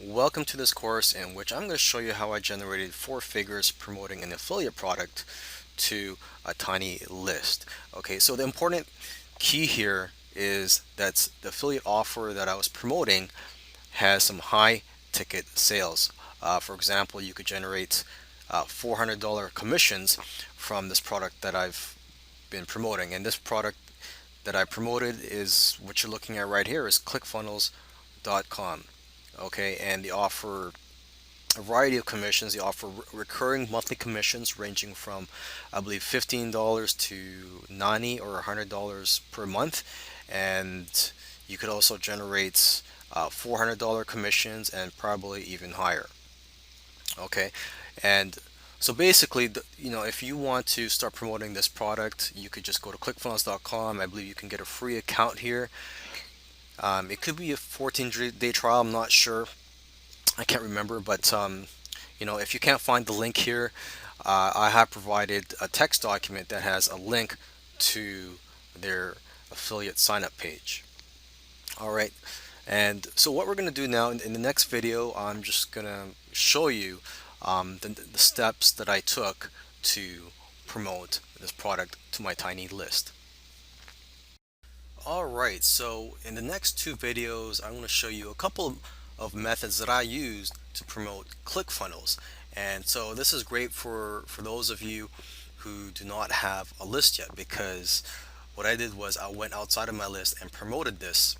Welcome to this course in which I'm going to show you how I generated four figures promoting an affiliate product to a tiny list. Okay, so the important key here is that the affiliate offer that I was promoting has some high ticket sales. For example, you could generate $400 commissions from this product that I've been promoting. And this product that I promoted is what you're looking at right here is ClickFunnels.com. Okay, and they offer a variety of commissions. They offer recurring monthly commissions ranging from, I believe, $15 to 90 or $100 per month, and you could also generate $400 commissions and probably even higher. Okay, and so basically, if you want to start promoting this product, you could just go to ClickFunnels.com. I believe you can get a free account here. It could be a 14-day trial. I'm not sure. I can't remember, but if you can't find the link here, I have provided a text document that has a link to their affiliate sign up page. All right, and so what we're going to do now in the next video, I'm just going to show you the steps that I took to promote this product to my tiny list. All right, so in the next two videos, I'm going to show you a couple of methods that I used to promote ClickFunnels. And so this is great for those of you who do not have a list yet, because what I did was I went outside of my list and promoted this.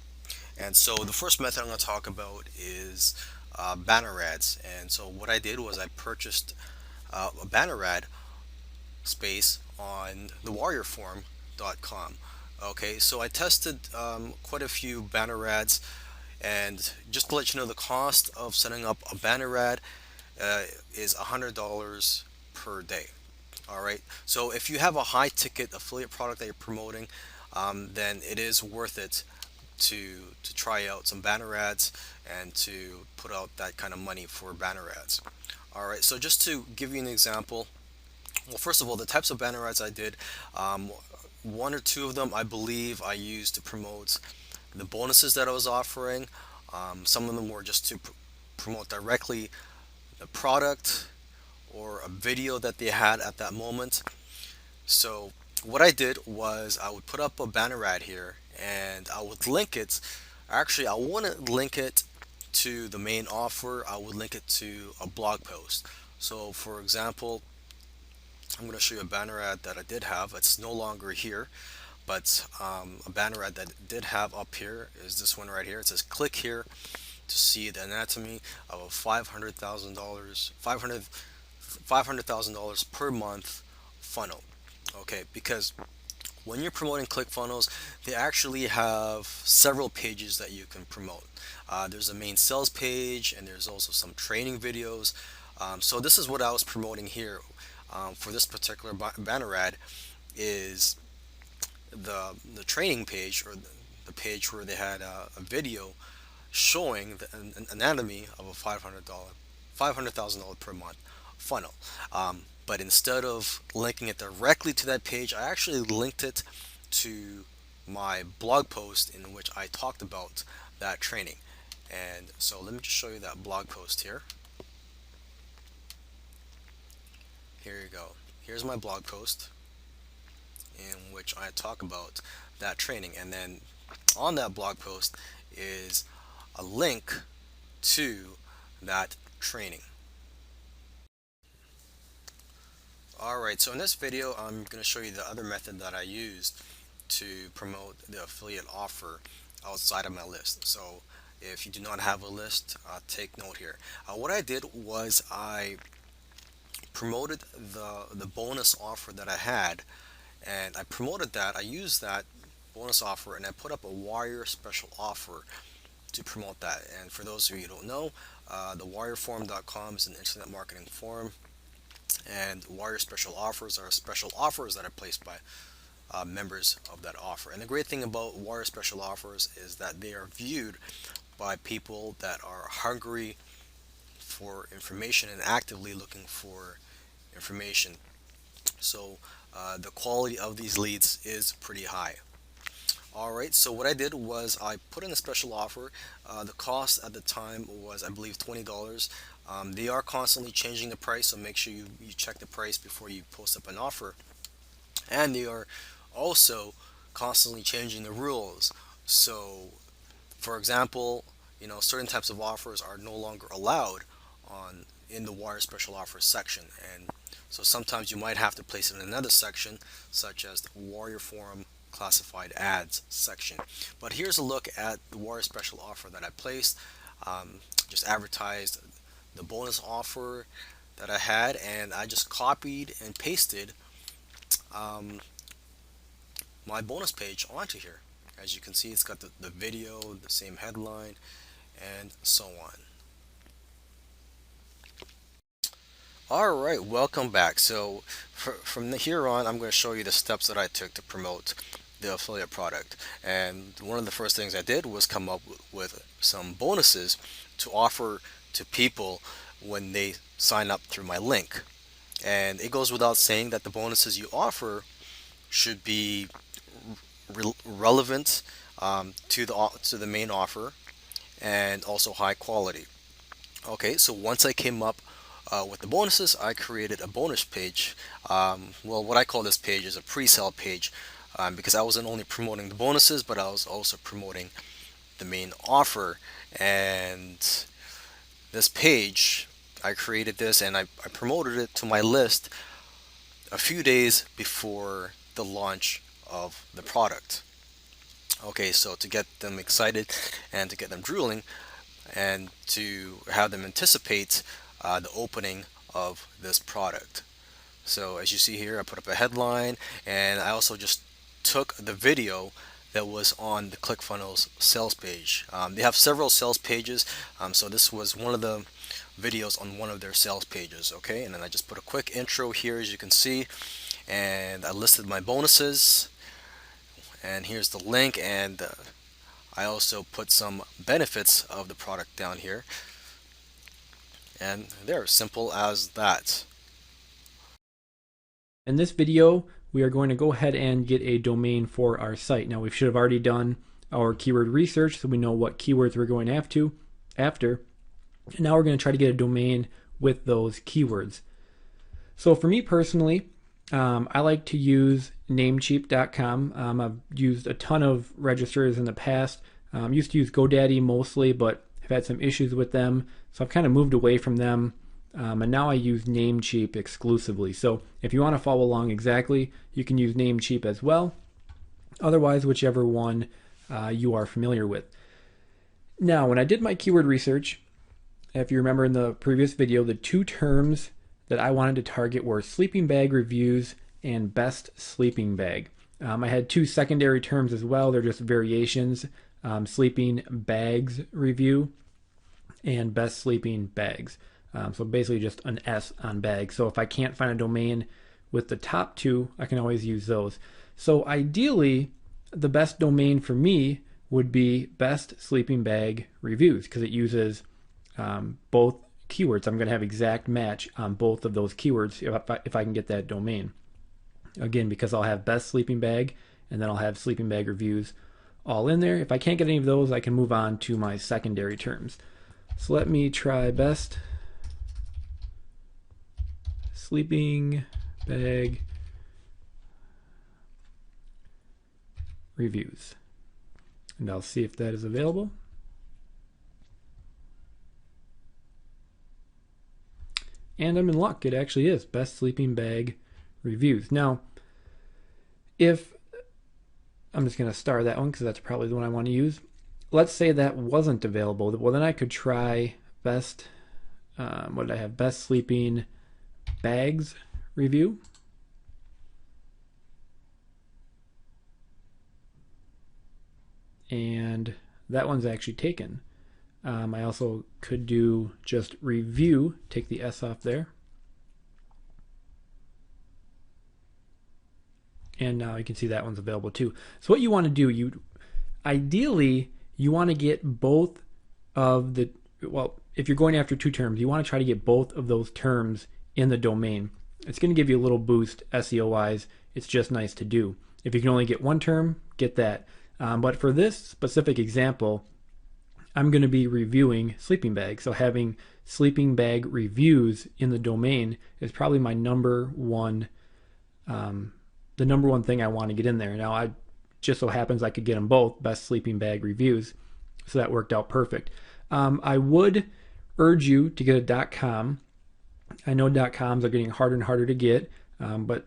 And so the first method I'm going to talk about is banner ads. And so what I did was I purchased a banner ad space on thewarriorforum.com. Okay, so I tested quite a few banner ads, and just to let you know, the cost of setting up a banner ad is $100 per day. All right, so if you have a high ticket affiliate product that you're promoting, then it is worth it to try out some banner ads and to put out that kind of money for banner ads. All right, so just to give you an example, well, first of all, the types of banner ads I did, um, one or two of them I believe I used to promote the bonuses that I was offering. Some of them were just to promote directly the product or a video that they had at that moment. So what I did was I would put up a banner ad here and I would link it. Actually, I wouldn't link it to the main offer. I would link it to a blog post. So for example, I'm going to show you a banner ad that I did have. It's no longer here, but a banner ad that did have up here is this one right here. It says click here to see the anatomy of a $500,000 $500,000 per month funnel. Okay, because when you're promoting ClickFunnels, they actually have several pages that you can promote. There's a main sales page, and there's also some training videos. So this is what I was promoting here for this particular banner ad is the training page, or the page where they had a video showing the anatomy of a $500,000 per month funnel. But instead of linking it directly to that page, I actually linked it to my blog post in which I talked about that training. And so let me just show you that blog post here. Here you go. Here's my blog post in which I talk about that training. And then on that blog post is a link to that training. Alright, so in this video I'm going to show you the other method that I used to promote the affiliate offer outside of my list. So if you do not have a list, take note here. What I did was I promoted the bonus offer that I had, and I promoted that. I used that bonus offer and I put up a Warrior special offer to promote that. And for those of you who don't know, the warriorforum.com is an internet marketing forum, and Warrior special offers are special offers that are placed by members of that offer. And the great thing about Warrior special offers is that they are viewed by people that are hungry for information and actively looking for information. So the quality of these leads is pretty high. Alright, so what I did was I put in a special offer. The cost at the time was, I believe, $20. They are constantly changing the price, so make sure you check the price before you post up an offer. And they are also constantly changing the rules. So, for example, certain types of offers are no longer allowed on in the wire special offers section, and so sometimes you might have to place it in another section, such as the Warrior Forum classified ads section. But here's a look at the Warrior special offer that I placed. Just advertised the bonus offer that I had, and I just copied and pasted um, my bonus page onto here. As you can see, it's got the video, the same headline, and so on. All right, welcome back. So from here on, I'm going to show you the steps that I took to promote the affiliate product. And one of the first things I did was come up with some bonuses to offer to people when they sign up through my link. And it goes without saying that the bonuses you offer should be relevant to the main offer, and also high quality. Okay, so once I came up with the bonuses, I created a bonus page. Well, what I call this page is a pre-sale page, because I wasn't only promoting the bonuses, but I was also promoting the main offer. And this page, I created this and I promoted it to my list a few days before the launch of the product. Okay, so to get them excited and to get them drooling and to have them anticipate the opening of this product. So as you see here, I put up a headline, and I also just took the video that was on the ClickFunnels sales page. They have several sales pages, so this was one of the videos on one of their sales pages. Okay, and then I just put a quick intro here, as you can see, and I listed my bonuses, and here's the link, and I also put some benefits of the product down here, and they're simple as that. In this video, we are going to go ahead and get a domain for our site. Now, we should have already done our keyword research, so we know what keywords we're going after. And now we're going to try to get a domain with those keywords. So for me personally, I like to use Namecheap.com. I've used a ton of registers in the past. Used to use GoDaddy mostly, but I've had some issues with them, so I've kind of moved away from them. And now I use Namecheap exclusively. So if you want to follow along exactly, you can use Namecheap as well. Otherwise, whichever one you are familiar with. Now, when I did my keyword research, if you remember in the previous video, the two terms that I wanted to target were sleeping bag reviews and best sleeping bag. I had two secondary terms as well. They're just variations, sleeping bags review and best sleeping bags. So basically just an S on bag. So if I can't find a domain with the top two, I can always use those. So ideally, the best domain for me would be best sleeping bag reviews, because it uses both keywords. I'm going to have exact match on both of those keywords if I can get that domain. Again, because I'll have best sleeping bag and then I'll have sleeping bag reviews all in there. If I can't get any of those, I can move on to my secondary terms. So let me try best sleeping bag reviews, and I'll see if that is available. And I'm in luck, it actually is best sleeping bag reviews. Now, if I'm just going to star that one because that's probably the one I want to use. Let's say that wasn't available. Well, then I could try best, what did I have? Best sleeping bags review. And that one's actually taken. I also could do just review, take the S off there. And now you can see that one's available too. So what you want to do, ideally you want to get both of the, well, if you're going after two terms, you want to try to get both of those terms in the domain. It's going to give you a little boost SEO wise. It's just nice to do. If you can only get one term, get that. But for this specific example, I'm going to be reviewing sleeping bag. So having sleeping bag reviews in the domain is probably my number one, the number one thing I want to get in there. Now, I just so happens I could get them both, best sleeping bag reviews. So that worked out perfect. I would urge you to get a .com. I know .coms are getting harder and harder to get, but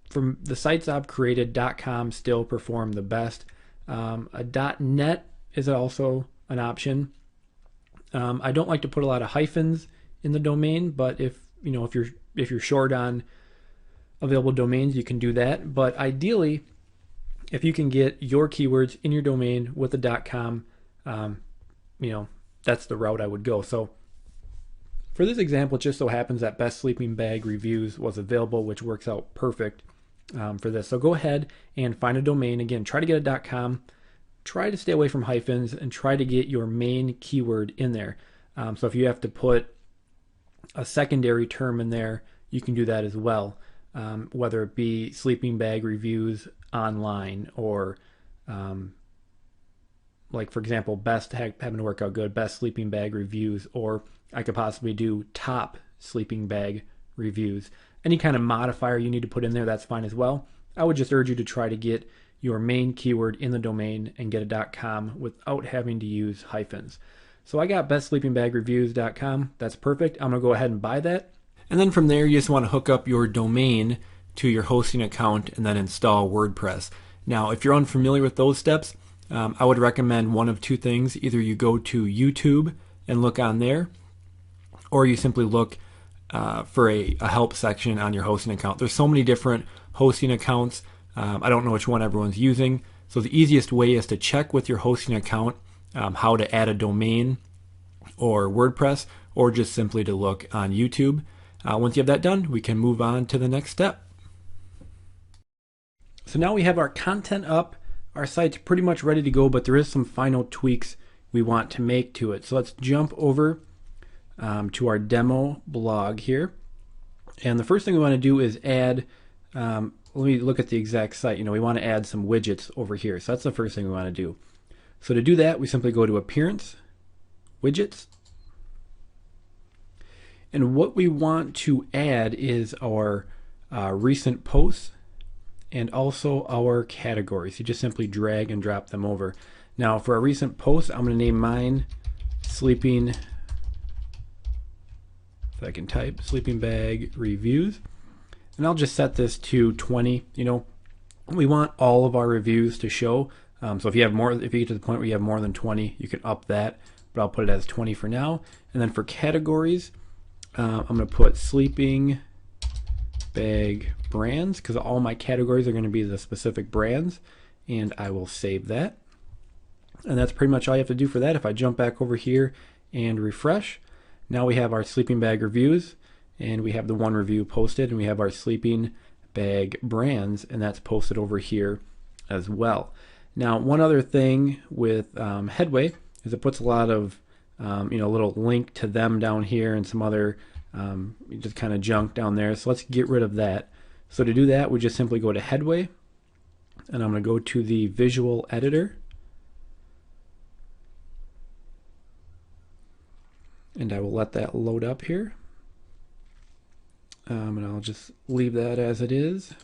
from the sites I've created, .com still perform the best. A .net is also an option. I don't like to put a lot of hyphens in the domain, but if you're short on available domains, you can do that. But ideally, if you can get your keywords in your domain with a .com, that's the route I would go. So for this example, it just so happens that Best Sleeping Bag Reviews was available, which works out perfect for this. So go ahead and find a domain. Again, try to get a .com. Try to stay away from hyphens and try to get your main keyword in there. So if you have to put a secondary term in there, you can do that as well. Whether it be sleeping bag reviews online or like for example, best having to work out good, best sleeping bag reviews, or I could possibly do top sleeping bag reviews. Any kind of modifier you need to put in there, that's fine as well. I would just urge you to try to get your main keyword in the domain and get a .com without having to use hyphens. So I got bestsleepingbagreviews.com. That's perfect. I'm going to go ahead and buy that. And then from there, you just want to hook up your domain to your hosting account and then install WordPress. Now, if you're unfamiliar with those steps, I would recommend one of two things. Either you go to YouTube and look on there, or you simply look for a help section on your hosting account. There's so many different hosting accounts. I don't know which one everyone's using. So the easiest way is to check with your hosting account how to add a domain or WordPress, or just simply to look on YouTube. Once you have that done, we can move on to the next step. So now we have our content up. Our site's pretty much ready to go, but there is some final tweaks we want to make to it. So let's jump over to our demo blog here. And the first thing we want to do is add, let me look at the exact site. We want to add some widgets over here. So that's the first thing we want to do. So to do that, we simply go to Appearance, Widgets. And what we want to add is our recent posts and also our categories. You just simply drag and drop them over. Now for our recent posts, I'm going to name mine Sleeping, if I can type, Sleeping Bag Reviews. And I'll just set this to 20. We want all of our reviews to show. So if you get to the point where you have more than 20, you can up that, but I'll put it as 20 for now. And then for categories, I'm going to put sleeping bag brands, because all my categories are going to be the specific brands, and I will save that. And that's pretty much all you have to do for that. If I jump back over here and refresh, now we have our sleeping bag reviews, and we have the one review posted, and we have our sleeping bag brands, and that's posted over here as well. Now, one other thing with Headway is it puts a lot of little link to them down here and some other just kind of junk down there. So let's get rid of that. So to do that, we just simply go to Headway, and I'm going to go to the visual editor, and I will let that load up here, and I'll just leave that as it is.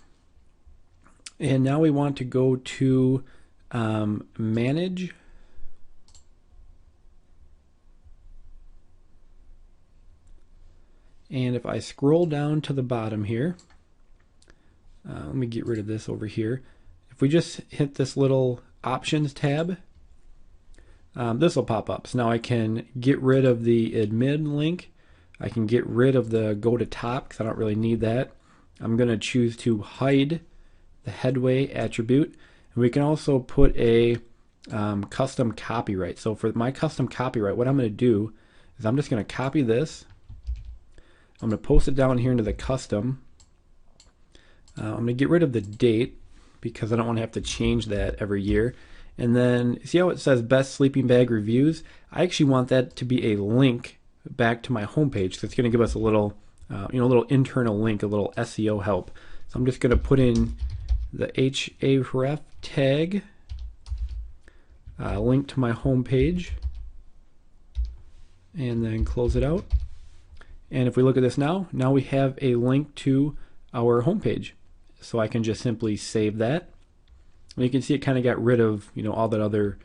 And now we want to go to Manage, and if I scroll down to the bottom here, let me get rid of this over here. If we just hit this little Options tab, this will pop up. So now I can get rid of the admin link. I can get rid of the go to top because I don't really need that. I'm going to choose to hide the Headway attribute. And we can also put a custom copyright. So for my custom copyright, what I'm going to do is I'm just going to copy this. I'm going to post it down here into the custom. I'm going to get rid of the date because I don't want to have to change that every year. And then see how it says Best Sleeping Bag Reviews? I actually want that to be a link back to my homepage. So it's going to give us a little, little internal link, a little SEO help. So I'm just going to put in the href tag link to my home page, and then close it out. And if we look at this now we have a link to our home page. So I can just simply save that. And you can see it kind of got rid of, you know, all that other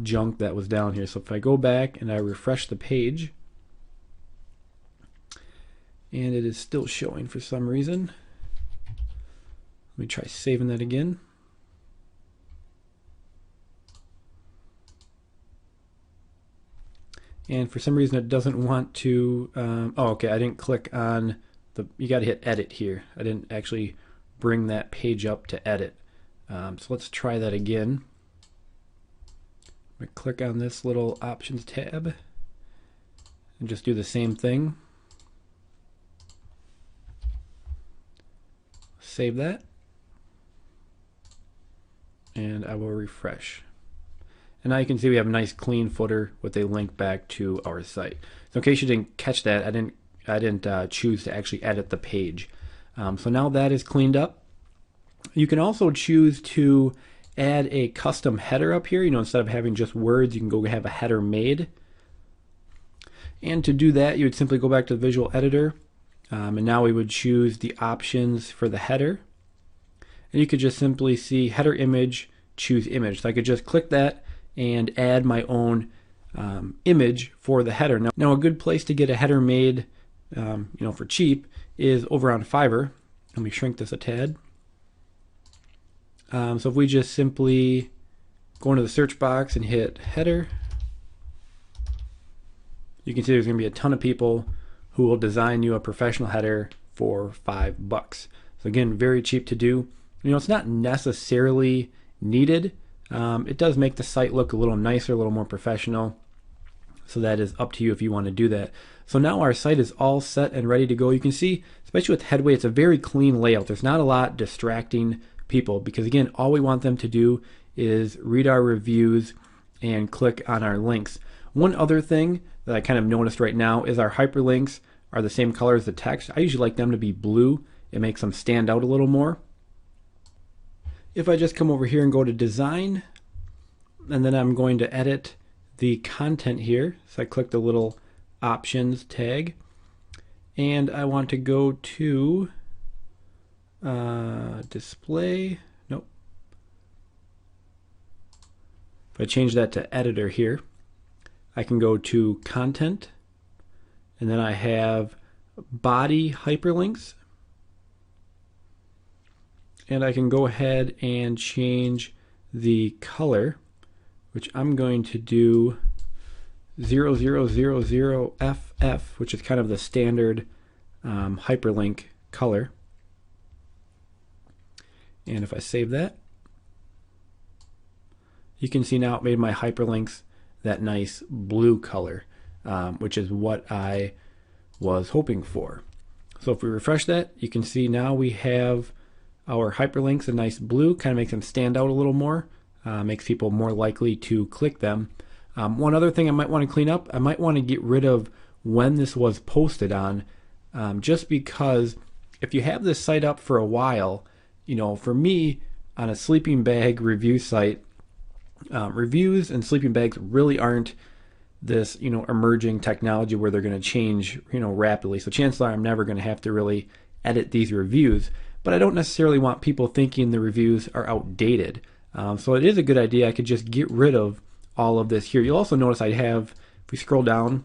junk that was down here. So if I go back and I refresh the page, and it is still showing for some reason. Let me try saving that again. And for some reason it doesn't want to, oh okay, I didn't click on the, you got to hit edit here. I didn't actually bring that page up to edit. So let's try that again. I'm going to click on this little options tab and just do the same thing. Save that. And I will refresh. And now you can see we have a nice clean footer with a link back to our site. So in case you didn't catch that, I didn't choose to actually edit the page. So now that is cleaned up. You can also choose to add a custom header up here. You know, instead of having just words, you can go have a header made. And to do that, you would simply go back to the visual editor, and now we would choose the options for the header. And you could just simply see header image, choose image. So I could just click that and add my own image for the header. Now a good place to get a header made, you know, for cheap is over on Fiverr. Let me shrink this a tad. So if we just simply go into the search box and hit header, you can see there's going to be a ton of people who will design you a professional header for $5. So again, very cheap to do. You know, it's not necessarily needed. It does make the site look a little nicer, a little more professional. So that is up to you if you want to do that. So now our site is all set and ready to go. You can see, especially with Headway, it's a very clean layout. There's not a lot distracting people because again, all we want them to do is read our reviews and click on our links. One other thing that I kind of noticed right now is our hyperlinks are the same color as the text. I usually like them to be blue. It makes them stand out a little more. If I just come over here and go to design, and then I'm going to edit the content here. So I click the little options tag, and I want to go to display. Nope. If I change that to editor here, I can go to content, and then I have body hyperlinks, and I can go ahead and change the color, which I'm going to do 0000FF, which is kind of the standard hyperlink color. And if I save that, you can see now it made my hyperlinks that nice blue color, which is what I was hoping for. So if we refresh that, you can see now we have our hyperlinks a nice blue, kind of makes them stand out a little more, makes people more likely to click them. One other thing I might want to clean up, I might want to get rid of when this was posted on, just because if you have this site up for a while, you know, for me on a sleeping bag review site, reviews and sleeping bags really aren't this, you know, emerging technology where they're going to change, you know, rapidly. So chances are I'm never going to have to really edit these reviews, but I don't necessarily want people thinking the reviews are outdated. So it is a good idea. I could just get rid of all of this here. You'll also notice I have, if we scroll down,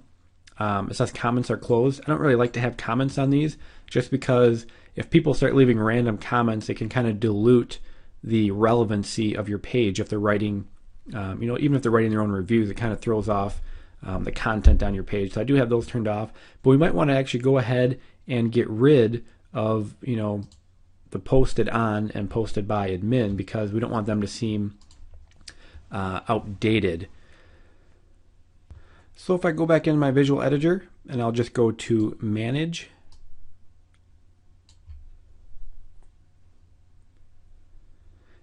it says comments are closed. I don't really like to have comments on these just because if people start leaving random comments, it can kind of dilute the relevancy of your page if they're writing, you know, even if they're writing their own reviews, it kind of throws off the content on your page. So I do have those turned off, but we might want to actually go ahead and get rid of, you know, the posted on and posted by admin because we don't want them to seem outdated. So if I go back in my visual editor and I'll just go to manage,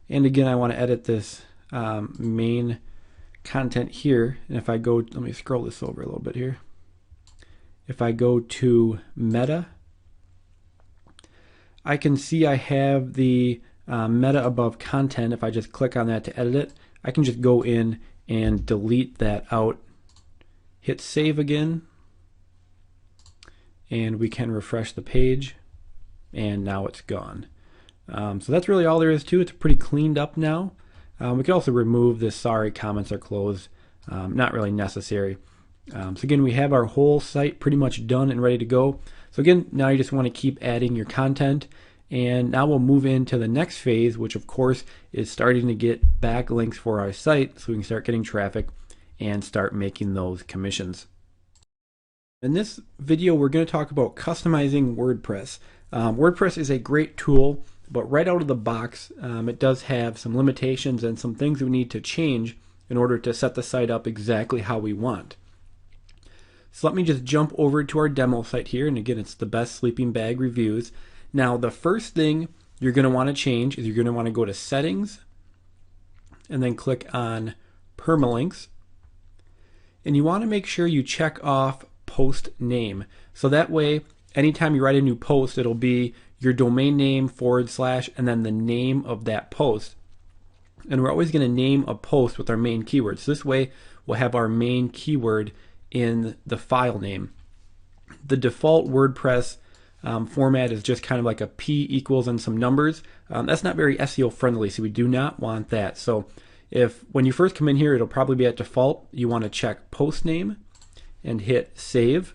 and again I want to edit this main content here, and if I go, let me scroll this over a little bit here. If I go to meta, I can see I have the meta above content. If I just click on that to edit it, I can just go in and delete that out. Hit save again, and we can refresh the page, and now it's gone. So that's really all there is to it. It's pretty cleaned up now. We can also remove this sorry comments are closed. Not really necessary. So again, we have our whole site pretty much done and ready to go. So again, now you just want to keep adding your content. And now we'll move into the next phase, which of course is starting to get backlinks for our site so we can start getting traffic and start making those commissions. In this video, we're going to talk about customizing WordPress. WordPress is a great tool, but right out of the box, it does have some limitations and some things we need to change in order to set the site up exactly how we want. So let me just jump over to our demo site here, and again, it's the best sleeping bag reviews. Now, the first thing you're going to want to change is you're going to want to go to Settings, and then click on Permalinks, and you want to make sure you check off Post Name. So that way, anytime you write a new post, it'll be your domain name / and then the name of that post. And we're always going to name a post with our main keyword. So this way, we'll have our main keyword in the file name. The default WordPress format is just kind of like a P equals and some numbers. That's not very SEO friendly, so we do not want that. So if when you first come in here, it'll probably be at default. You want to check post name and hit save.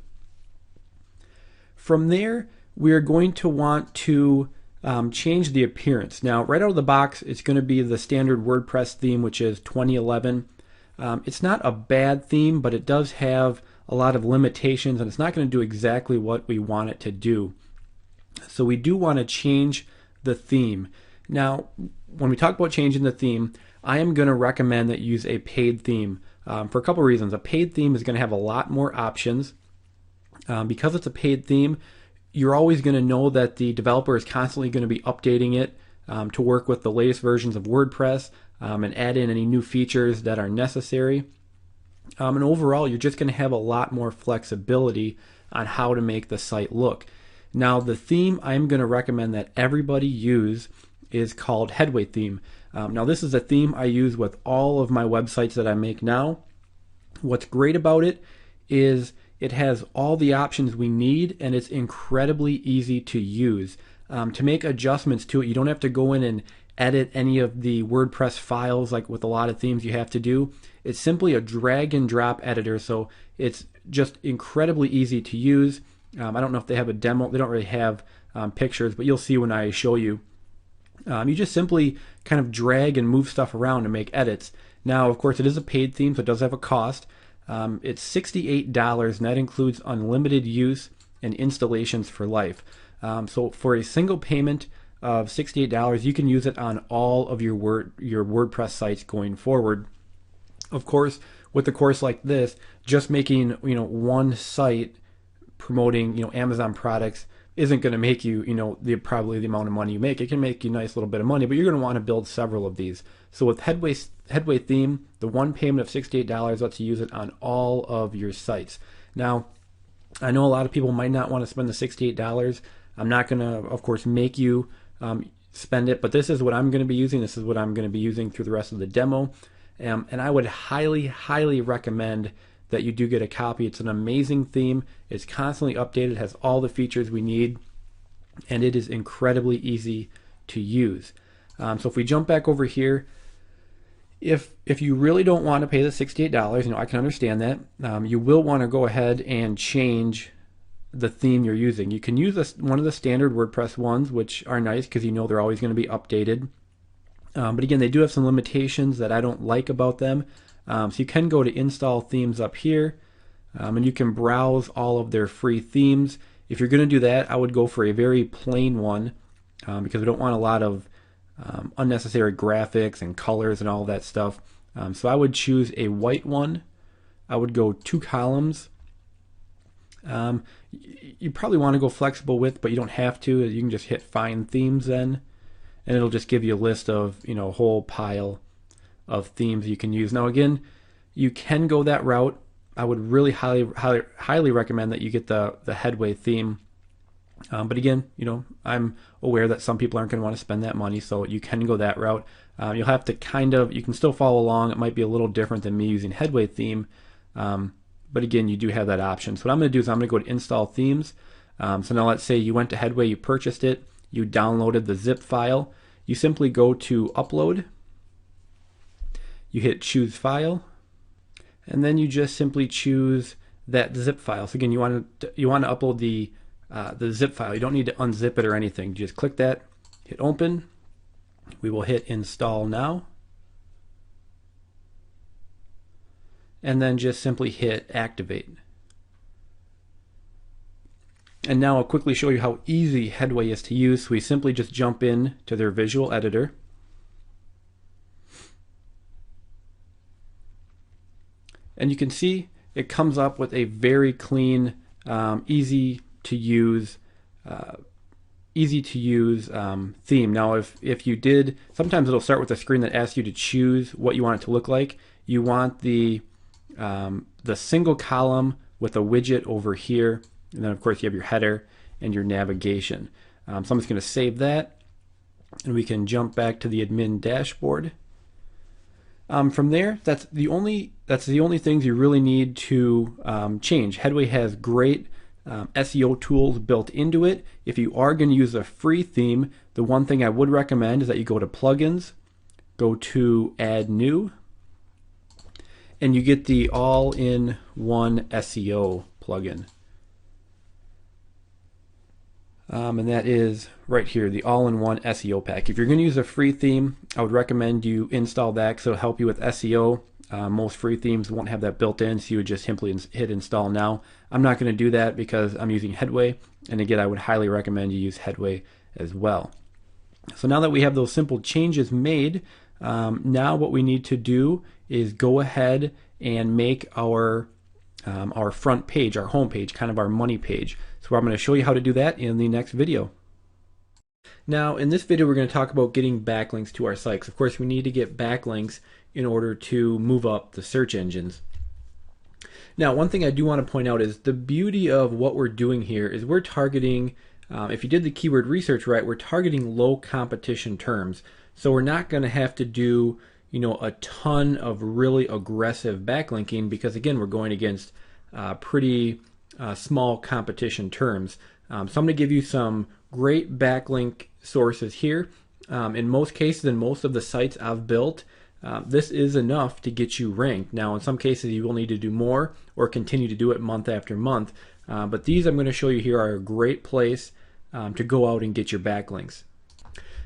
From there, we're going to want to change the appearance. Now, right out of the box, it's going to be the standard WordPress theme, which is 2011. It's not a bad theme, but it does have a lot of limitations, and it's not going to do exactly what we want it to do. So we do want to change the theme. Now, when we talk about changing the theme, I am going to recommend that you use a paid theme for a couple reasons. A paid theme is going to have a lot more options. Because it's a paid theme, you're always going to know that the developer is constantly going to be updating it to work with the latest versions of WordPress and add in any new features that are necessary. And overall, you're just going to have a lot more flexibility on how to make the site look. Now, the theme I'm going to recommend that everybody use is called Headway Theme. Now, this is a theme I use with all of my websites that I make now. What's great about it is it has all the options we need, and it's incredibly easy to use. To make adjustments to it, you don't have to go in and edit any of the WordPress files like with a lot of themes you have to do. It's simply a drag and drop editor, so it's just incredibly easy to use. I don't know if they have a demo. They don't really have pictures, but you'll see when I show you. You just simply kind of drag and move stuff around to make edits. Now, of course, it is a paid theme, so it does have a cost. It's $68, and that includes unlimited use and installations for life. So for a single payment of $68, you can use it on all of your WordPress sites going forward. Of course, with a course like this, just making one site promoting Amazon products isn't going to make you probably the amount of money you make. It can make you a nice little bit of money, but you're going to want to build several of these. So with Headway Theme, the one payment of $68 lets you use it on all of your sites. Now, I know a lot of people might not want to spend the $68. I'm not going to, of course, make you spend it, but this is what I'm going to be using. This is what I'm going to be using through the rest of the demo. And I would highly, highly recommend that you do get a copy. It's an amazing theme. It's constantly updated, has all the features we need, and it is incredibly easy to use. So if we jump back over here, if you really don't want to pay the $68, I can understand that. You will want to go ahead and change the theme you're using. You can use one of the standard WordPress ones, which are nice because they're always going to be updated. But again, they do have some limitations that I don't like about them. So you can go to install themes up here, and you can browse all of their free themes. If you're going to do that, I would go for a very plain one because we don't want a lot of unnecessary graphics and colors and all that stuff. So I would choose a white one. I would go 2 columns. You probably want to go flexible width, but you don't have to. You can just hit Find Themes then, and it'll just give you a list of a whole pile of themes you can use. Now again, you can go that route. I would really highly recommend that you get the Headway theme. But again, I'm aware that some people aren't going to want to spend that money, so you can go that route. You'll have to you can still follow along. It might be a little different than me using Headway theme, but again, you do have that option. So what I'm going to do is I'm going to go to Install Themes. So now let's say you went to Headway, you purchased it, you downloaded the zip file. You simply go to Upload, you hit Choose File, and then you just simply choose that zip file. So again, you want to upload the zip file. You don't need to unzip it or anything. Just click that, hit Open. We will hit Install Now, and then just simply hit Activate. And now I'll quickly show you how easy Headway is to use. So we simply just jump in to their visual editor. And you can see it comes up with a very clean, easy to use theme. Now if you did, sometimes it'll start with a screen that asks you to choose what you want it to look like. You want the single column with a widget over here, and then of course you have your header and your navigation. So I'm just going to save that, and we can jump back to the admin dashboard. From there, that's the only things you really need to change. Headway has great SEO tools built into it. If you are going to use a free theme, the one thing I would recommend is that you go to Plugins, go to Add New, and you get the all-in-one SEO plugin. And that is right here, the all-in-one SEO pack. If you're going to use a free theme, I would recommend you install that because it'll help you with SEO. Most free themes won't have that built in, so you would just simply hit Install Now. I'm not going to do that because I'm using Headway, and again, I would highly recommend you use Headway as well. So now that we have those simple changes made, now what we need to do is go ahead and make our front page, our home page, kind of our money page. So I'm going to show you how to do that in the next video. Now in this video we're going to talk about getting backlinks to our sites. Of course we need to get backlinks in order to move up the search engines. Now one thing I do want to point out is the beauty of what we're doing here is we're targeting, if you did the keyword research right, we're targeting low competition terms. So we're not going to have to do a ton of really aggressive backlinking because again we're going against pretty small competition terms. So I'm going to give you some great backlink sources here. In most cases, in most of the sites I've built, this is enough to get you ranked. Now in some cases you will need to do more or continue to do it month after month, but these I'm going to show you here are a great place to go out and get your backlinks.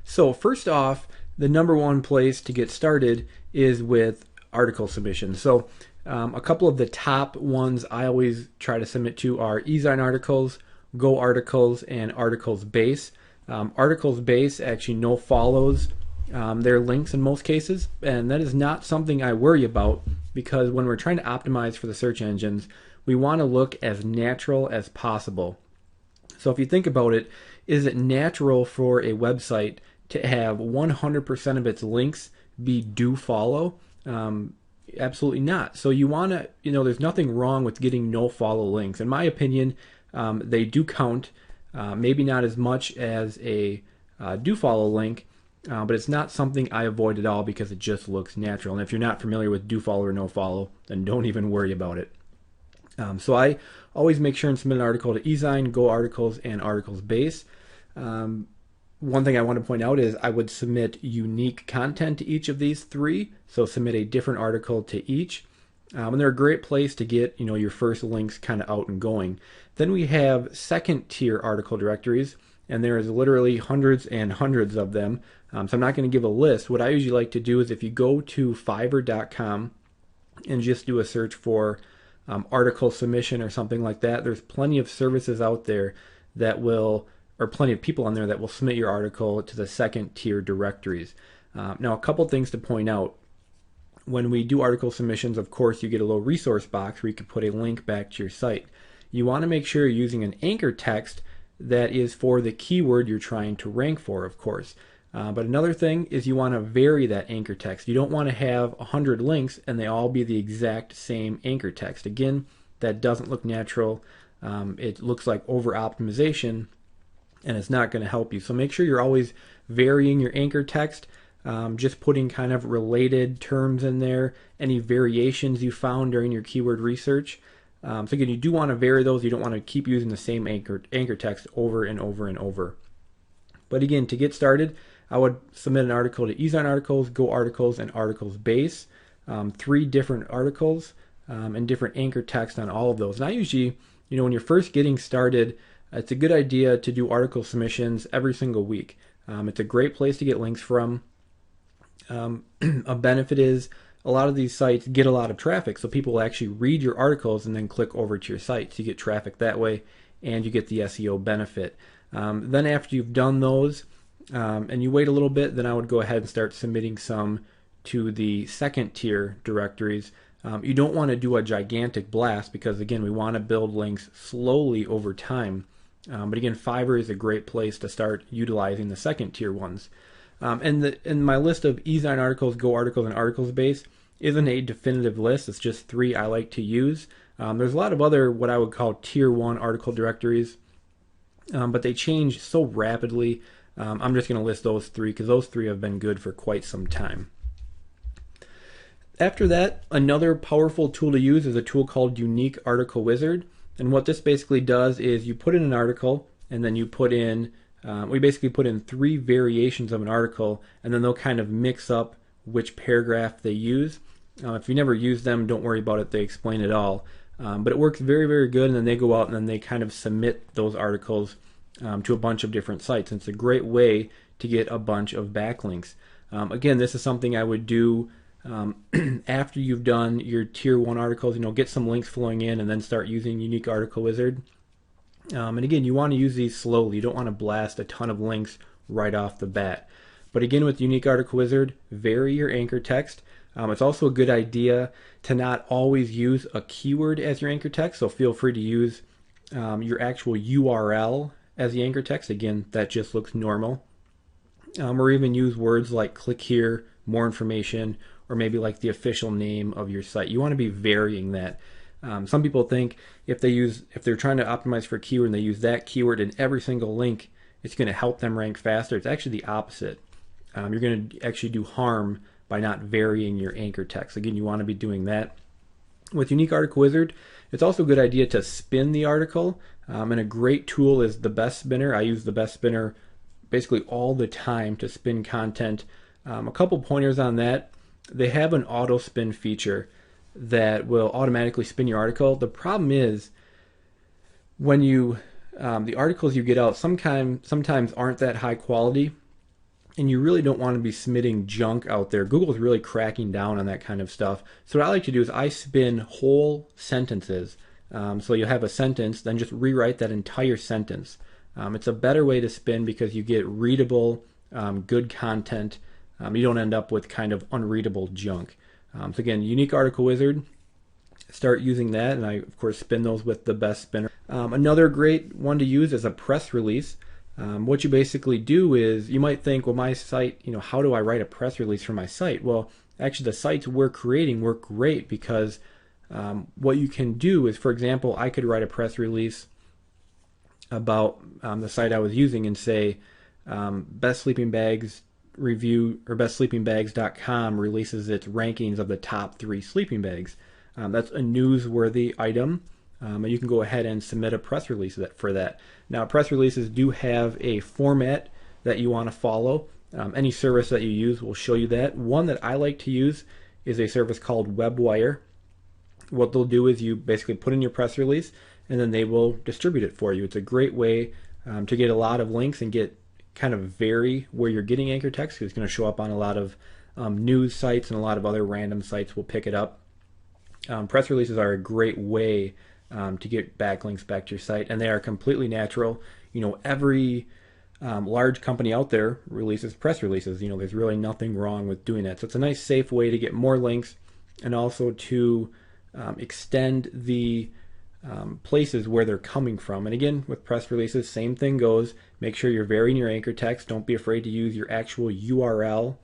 So first off, the number one place to get started is with article submissions. So a couple of the top ones I always try to submit to are eZine articles, Go articles, and Articles Base. Articles Base actually no follows their links in most cases, and that is not something I worry about because when we're trying to optimize for the search engines, we want to look as natural as possible. So if you think about it, is it natural for a website to have 100% of its links be do follow? Absolutely not. So you want to, there's nothing wrong with getting no follow links. In my opinion, they do count, maybe not as much as a do follow link, but it's not something I avoid at all because it just looks natural. And if you're not familiar with do follow or no follow, then don't even worry about it. So I always make sure and submit an article to eZine, Go articles, and Articles Base. One thing I want to point out is I would submit unique content to each of these three, so submit a different article to each. And they're a great place to get your first links kind of out and going. Then we have second tier article directories, and there is literally hundreds and hundreds of them. So I'm not going to give a list. What I usually like to do is if you go to Fiverr.com and just do a search for article submission or something like that, there's plenty of services out there that will, or plenty of people on there that will submit your article to the second tier directories. Now a couple things to point out. When we do article submissions, of course, you get a little resource box where you can put a link back to your site. You want to make sure you're using an anchor text that is for the keyword you're trying to rank for, of course. But another thing is you want to vary that anchor text. You don't want to have 100 links and they all be the exact same anchor text. Again, that doesn't look natural. It looks like over optimization. and it's not going to help you. So make sure you're always varying your anchor text, just putting kind of related terms in there, any variations you found during your keyword research. So again, you do want to vary those. You don't want to keep using the same anchor text over and over and over. But again, to get started, I would submit an article to Ezine Articles, Go Articles, and Articles Base. 3 different articles and different anchor text on all of those. And I usually, when you're first getting started, it's a good idea to do article submissions every single week. It's a great place to get links from. A benefit is a lot of these sites get a lot of traffic, so people will actually read your articles and then click over to your site. So you get traffic that way, and you get the SEO benefit. Then after you've done those, and you wait a little bit, then I would go ahead and start submitting some to the second tier directories. You don't want to do a gigantic blast because, again, we want to build links slowly over time. But again, Fiverr is a great place to start utilizing the second tier ones. And my list of Ezine Articles, Go Articles, and Articles Base isn't a definitive list. It's just 3 I like to use. There's a lot of other what I would call tier 1 article directories, but they change so rapidly. I'm just going to list those 3 because those 3 have been good for quite some time. After that, another powerful tool to use is a tool called Unique Article Wizard. And what this basically does is you put in an article, and then you put in, we basically put in 3 variations of an article, and then they'll kind of mix up which paragraph they use. If you never use them, don't worry about it. They explain it all. But it works very, very good, and then they go out and then they kind of submit those articles to a bunch of different sites. And it's a great way to get a bunch of backlinks. Again, this is something I would do after you've done your tier 1 articles. Get some links flowing in and then start using Unique Article Wizard. And again, you want to use these slowly. You don't want to blast a ton of links right off the bat. But again, with Unique Article Wizard, vary your anchor text. It's also a good idea to not always use a keyword as your anchor text, so feel free to use your actual URL as the anchor text. Again, that just looks normal. Or even use words like click here, more information, or maybe like the official name of your site. You want to be varying that. Some people think if they're trying to optimize for a keyword and they use that keyword in every single link, it's going to help them rank faster. It's actually the opposite. You're going to actually do harm by not varying your anchor text. Again, you want to be doing that. With Unique Article Wizard, it's also a good idea to spin the article. And a great tool is the Best Spinner. I use the Best Spinner basically all the time to spin content. A couple pointers on that. They have an auto spin feature that will automatically spin your article. The problem is when the articles you get out sometimes aren't that high quality, and you really don't want to be submitting junk out there. Google's really cracking down on that kind of stuff. So what I like to do is I spin whole sentences. So you'll have a sentence, then just rewrite that entire sentence. It's a better way to spin because you get readable, good content. You don't end up with kind of unreadable junk. So again, Unique Article Wizard, start using that, and I of course spin those with the Best Spinner. Another great one to use is a press release. What you basically do is, you might think, well, my site, how do I write a press release for my site? Well, actually the sites we're creating work great because what you can do is, for example, I could write a press release about the site I was using and say, Best Sleeping Bags review, or bestsleepingbags.com releases its rankings of the top 3 sleeping bags. That's a newsworthy item. And you can go ahead and submit a press release for that. Now, press releases do have a format that you want to follow. Any service that you use will show you that. One that I like to use is a service called WebWire. What they'll do is you basically put in your press release, and then they will distribute it for you. It's a great way to get a lot of links and get kind of vary where you're getting anchor text, because it's going to show up on a lot of news sites, and a lot of other random sites will pick it up. Press releases are a great way to get backlinks back to your site, and they are completely natural. Every large company out there releases press releases. There's really nothing wrong with doing that. So it's a nice, safe way to get more links, and also to extend the places where they're coming from. And again, with press releases, same thing goes. Make sure you're varying your anchor text. Don't be afraid to use your actual URL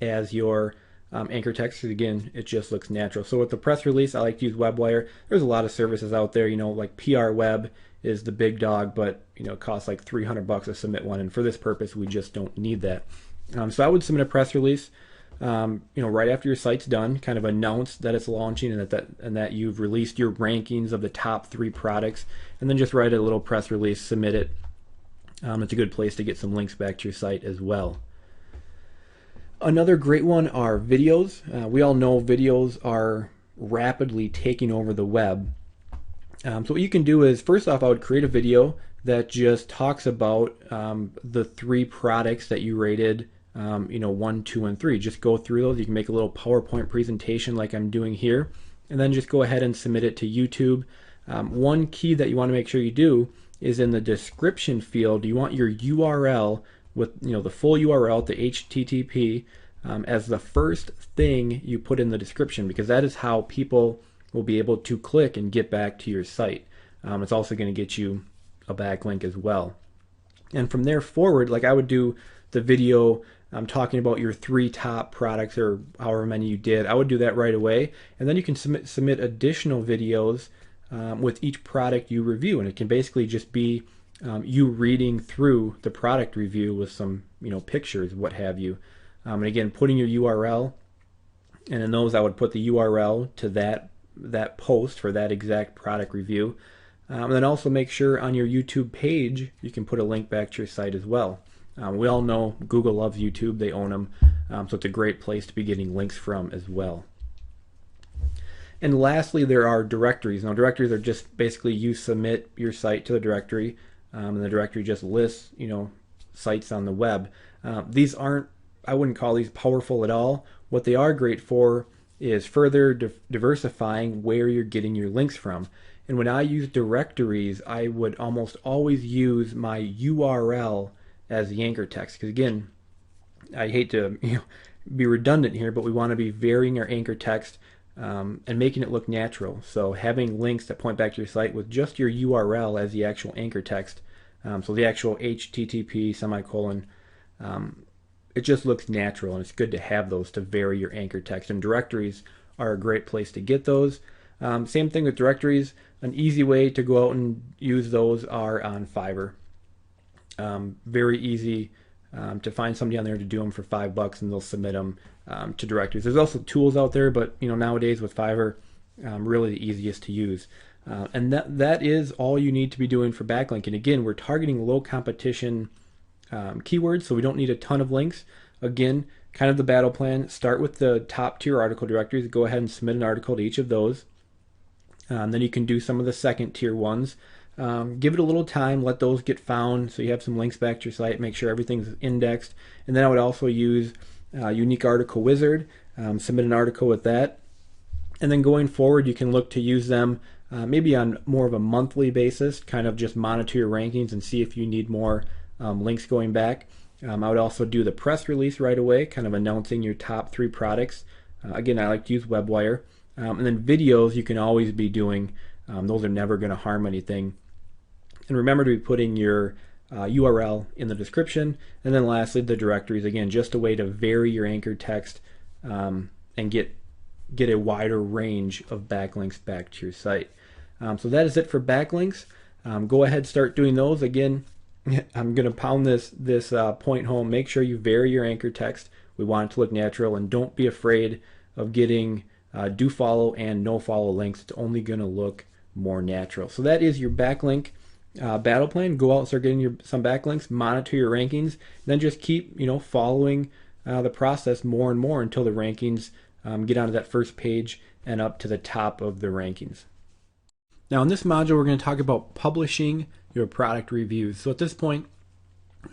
as your anchor text, because again, it just looks natural. So with the press release, I like to use WebWire. There's a lot of services out there, like PR Web is the big dog, but it costs like $300 to submit one, and for this purpose, we just don't need that. So I would submit a press release, right after your site's done, kind of announce that it's launching and that you've released your rankings of the top 3 products, and then just write a little press release, submit it. It's a good place to get some links back to your site as well. Another great one are videos. We all know videos are rapidly taking over the web. So what you can do is, first off, I would create a video that just talks about the 3 products that you rated, 1, 2, and 3. Just go through those. You can make a little PowerPoint presentation like I'm doing here, and then just go ahead and submit it to YouTube. One key that you want to make sure you do is in the description field, you want your URL with the full URL, the HTTP, as the first thing you put in the description, because that is how people will be able to click and get back to your site. It's also going to get you a backlink as well. And from there forward, like I would do the video talking about your 3 top products or however many you did, I would do that right away. And then you can submit additional videos with each product you review, and it can basically just be you reading through the product review with some pictures, what have you, and again putting your URL, and in those I would put the URL to that post for that exact product review, and then also make sure on your YouTube page you can put a link back to your site as well. We all know Google loves YouTube, they own them, so it's a great place to be getting links from as well. And lastly, there are directories. Now, directories are just basically you submit your site to the directory, and the directory just lists, sites on the web. These aren't, I wouldn't call these powerful at all. What they are great for is further diversifying where you're getting your links from. And when I use directories, I would almost always use my URL as the anchor text. Because again, I hate to be redundant here, but we want to be varying our anchor text and making it look natural. So having links that point back to your site with just your URL as the actual anchor text, so the actual HTTP semicolon, it just looks natural, and it's good to have those to vary your anchor text. And directories are a great place to get those. Same thing with directories. An easy way to go out and use those are on Fiverr. Very easy to find somebody on there to do them for $5, and they'll submit them to directories. There's also tools out there, but nowadays with Fiverr, really the easiest to use. And that is all you need to be doing for backlinking. Again, we're targeting low competition keywords, so we don't need a ton of links. Again, kind of the battle plan: start with the top tier article directories. Go ahead and submit an article to each of those. Then you can do some of the second tier ones. Give it a little time, let those get found so you have some links back to your site, make sure everything's indexed. And then I would also use Unique Article Wizard, submit an article with that. And then going forward, you can look to use them maybe on more of a monthly basis, kind of just monitor your rankings and see if you need more links going back. I would also do the press release right away, kind of announcing your top 3 products. Again, I like to use WebWire. And then videos you can always be doing. Those are never going to harm anything. And remember to be putting your URL in the description. And then lastly, the directories. Again, just a way to vary your anchor text and get a wider range of backlinks back to your site. So that is it for backlinks. Go ahead, start doing those. Again, I'm going to pound this point home. Make sure you vary your anchor text. We want it to look natural, and don't be afraid of getting do follow and no follow links. It's only going to look more natural. So that is your backlink battle plan. Go out and start getting some backlinks, monitor your rankings, then just keep following the process more and more until the rankings get onto that first page and up to the top of the rankings. Now in this module, we're going to talk about publishing your product reviews. So at this point,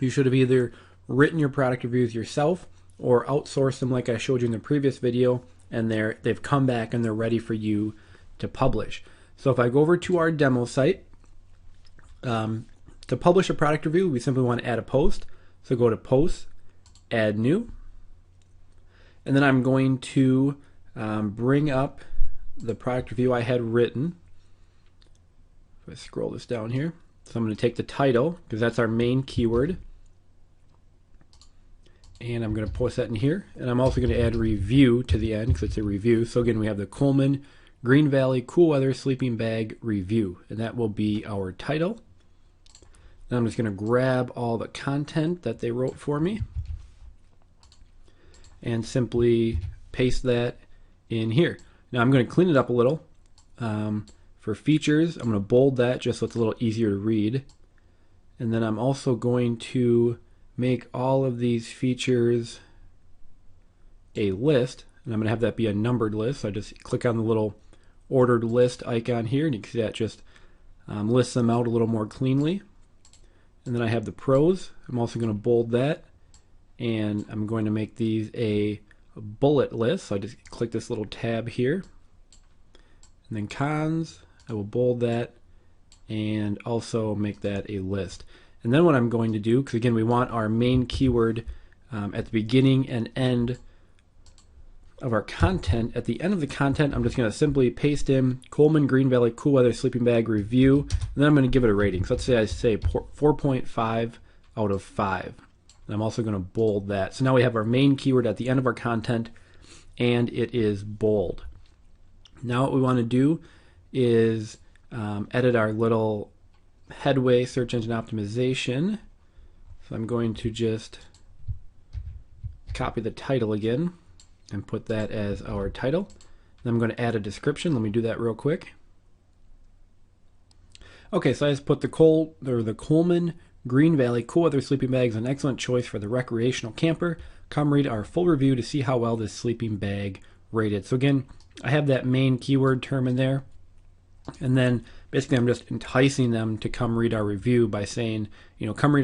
you should have either written your product reviews yourself or outsourced them like I showed you in the previous video, and they've come back and they're ready for you to publish. So if I go over to our demo site, to publish a product review, we simply want to add a post. So go to Posts, Add New, and then I'm going to bring up the product review I had written. If I scroll this down here, so I'm going to take the title, because that's our main keyword, and I'm going to post that in here. And I'm also going to add review to the end because it's a review. So again, we have the Coleman Green Valley Cool Weather Sleeping Bag Review, and that will be our title. Then I'm just going to grab all the content that they wrote for me and simply paste that in here. Now I'm going to clean it up a little. For features, I'm going to bold that just so it's a little easier to read. And then I'm also going to make all of these features a list, and I'm going to have that be a numbered list. So I just click on the little ordered list icon here, and you can see that just lists them out a little more cleanly. And then I have the pros. I'm also going to bold that, and I'm going to make these a bullet list. So I just click this little tab here. And then cons, I will bold that and also make that a list. And then what I'm going to do, because again we want our main keyword at the beginning and end of our content. At the end of the content, I'm just going to simply paste in Coleman Green Valley Cool Weather Sleeping Bag Review, and then I'm going to give it a rating. So let's say I say 4.5 out of 5. And I'm also going to bold that. So now we have our main keyword at the end of our content, and it is bold. Now what we want to do is edit our little headway search engine optimization. So I'm going to just copy the title again and put that as our title. Then I'm going to add a description. Let me do that real quick. Okay, so I just put the Coleman Green Valley Cool Weather Sleeping Bag is an excellent choice for the recreational camper. Come read our full review to see how well this sleeping bag rated. So again, I have that main keyword term in there, and then basically I'm just enticing them to come read our review by saying, come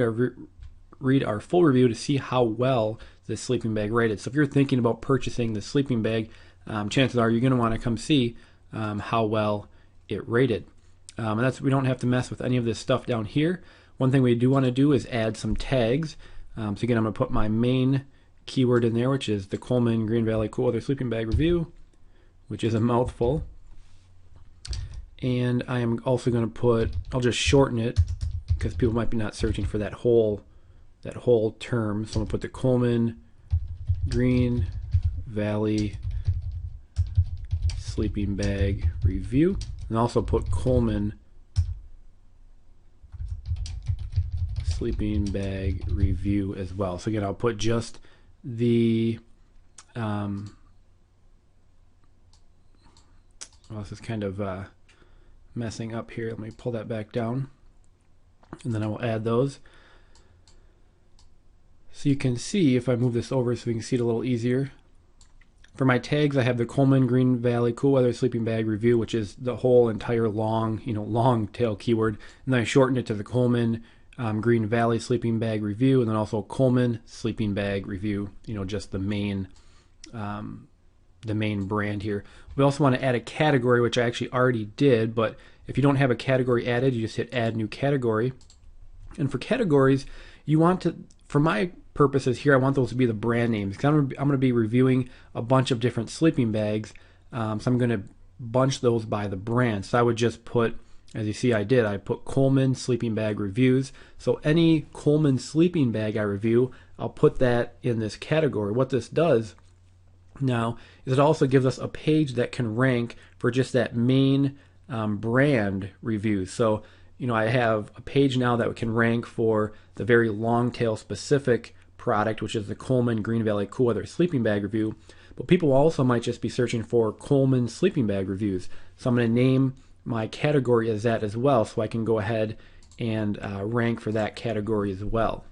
read our full review to see how well this sleeping bag rated. So if you're thinking about purchasing the sleeping bag, chances are you're going to want to come see how well it rated. And we don't have to mess with any of this stuff down here. One thing we do want to do is add some tags. So again, I'm going to put my main keyword in there, which is the Coleman Green Valley Cool Weather Sleeping Bag Review, which is a mouthful. And I am also going to I'll just shorten it because people might be not searching for that whole term. So I'm going to put the Coleman Green Valley Sleeping Bag Review, and also put Coleman Sleeping Bag Review as well. So again, I'll put just the this is kind of messing up here. Let me pull that back down, and then I will add those. So you can see, if I move this over so we can see it a little easier, for my tags I have the Coleman Green Valley Cool Weather Sleeping Bag Review, which is the whole entire long tail keyword, and then I shortened it to the Coleman Green Valley Sleeping Bag Review, and then also Coleman Sleeping Bag Review, just the main brand here. We also want to add a category, which I actually already did, but if you don't have a category added, you just hit add new category. And for categories, you want to, for my purposes here, I want those to be the brand names, because I'm going to be reviewing a bunch of different sleeping bags, so I'm going to bunch those by the brand. So I would just put, as you see I put Coleman Sleeping Bag Reviews. So any Coleman sleeping bag I review, I'll put that in this category. What this does now is it also gives us a page that can rank for just that main brand review. So I have a page now that can rank for the very long tail specific product, which is the Coleman Green Valley Cool Weather Sleeping Bag Review. But people also might just be searching for Coleman sleeping bag reviews. So I'm going to name my category as that as well, so I can go ahead and rank for that category as well.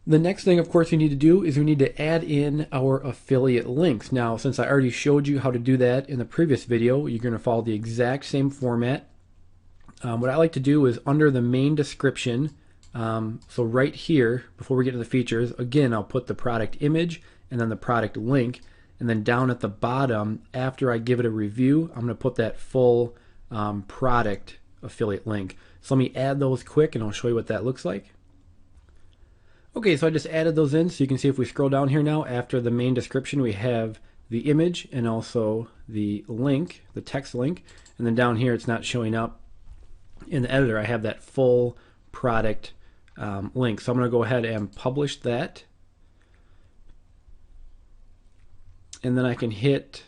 The next thing, of course, we need to do is we need to add in our affiliate links. Now, since I already showed you how to do that in the previous video, you're going to follow the exact same format. What I like to do is under the main description, so right here, before we get to the features, again, I'll put the product image and then the product link, and then down at the bottom, after I give it a review, I'm going to put that full product affiliate link. So let me add those quick and I'll show you what that looks like. Okay, so I just added those in, so you can see if we scroll down here now, after the main description we have the image and also the link, the text link, and then down here it's not showing up in the editor. I have that full product link. So I'm going to go ahead and publish that. And then I can hit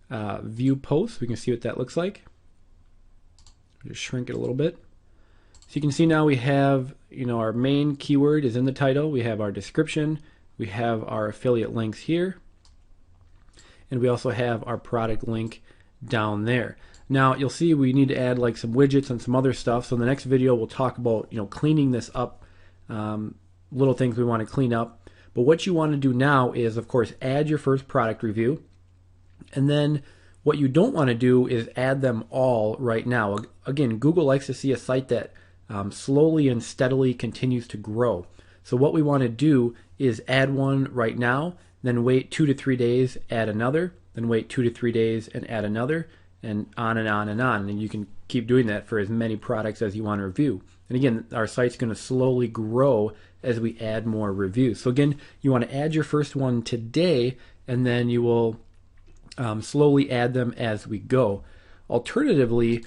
view post. We can see what that looks like. Just shrink it a little bit. So you can see now we have, our main keyword is in the title. We have our description. We have our affiliate links here. And we also have our product link down there. Now you'll see we need to add like some widgets and some other stuff. So in the next video we'll talk about cleaning this up, little things we want to clean up. But what you want to do now is, of course, add your first product review. And then what you don't want to do is add them all right now. Again, Google likes to see a site that slowly and steadily continues to grow. So what we want to do is add one right now, then wait 2 to 3 days, add another, then wait 2 to 3 days and add another, and on and on and on. And you can keep doing that for as many products as you want to review. And again, our site's going to slowly grow as we add more reviews. So again, you want to add your first one today, and then you will slowly add them as we go. Alternatively,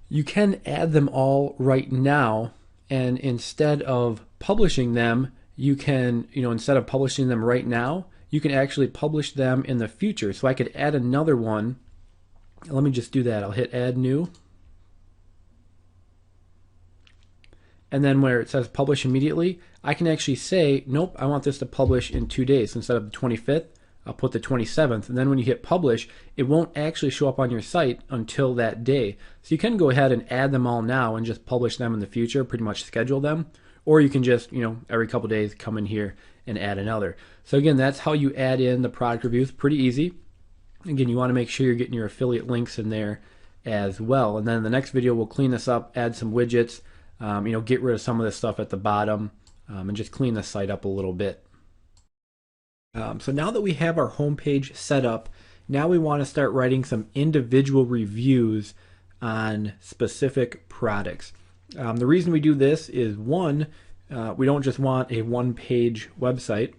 you can add them all right now, and instead of publishing them, you can, instead of publishing them right now, you can actually publish them in the future. So I could add another one. Let me just do that. I'll hit add new. And then where it says publish immediately, I can actually say, nope, I want this to publish in 2 days. Instead of the 25th, I'll put the 27th. And then when you hit publish, it won't actually show up on your site until that day. So you can go ahead and add them all now and just publish them in the future, pretty much schedule them. Or you can just, every couple of days come in here and add another. So again, that's how you add in the product reviews. Pretty easy. Again, you want to make sure you're getting your affiliate links in there as well. And then in the next video, we'll clean this up, add some widgets, get rid of some of this stuff at the bottom, and just clean the site up a little bit. So now that we have our homepage set up, now we want to start writing some individual reviews on specific products. The reason we do this is, one, we don't just want a one-page website.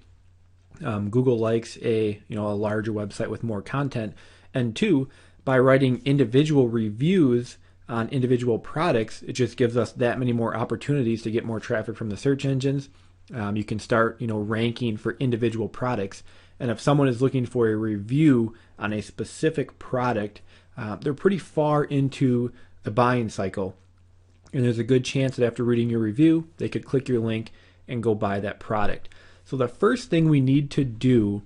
Google likes a larger website with more content. And two, by writing individual reviews on individual products, it just gives us that many more opportunities to get more traffic from the search engines. You can start ranking for individual products. And if someone is looking for a review on a specific product, they're pretty far into the buying cycle. And there's a good chance that after reading your review, they could click your link and go buy that product. So the first thing we need to do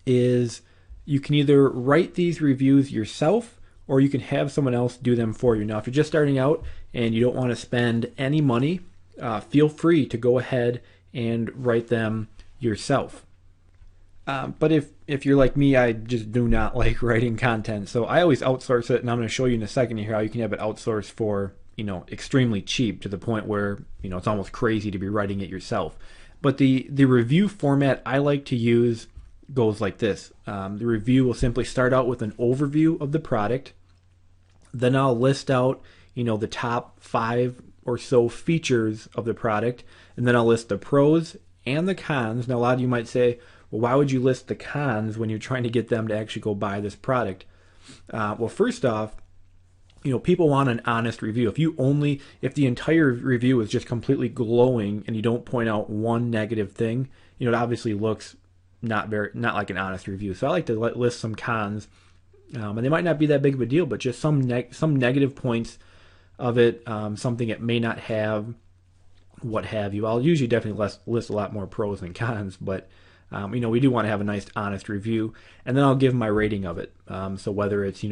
is you can either write these reviews yourself, or you can have someone else do them for you. Now, if you're just starting out and you don't want to spend any money, feel free to go ahead and write them yourself. But if you're like me, I just do not like writing content. So I always outsource it, and I'm going to show you in a second here how you can have it outsourced for extremely cheap, to the point where it's almost crazy to be writing it yourself. But the review format I like to use goes like this. The review will simply start out with an overview of the product. Then I'll list out the top 5 or so features of the product, and then I'll list the pros and the cons. Now, a lot of you might say, well, why would you list the cons when you're trying to get them to actually go buy this product? Well, first off, people want an honest review. If the entire review is just completely glowing and you don't point out one negative thing, it obviously looks not like an honest review. So I like to list some cons, and they might not be that big of a deal, but just some negative points of it, something it may not have, what have you. I'll usually definitely list a lot more pros than cons, but we do want to have a nice honest review, and then I'll give my rating of it. So whether it's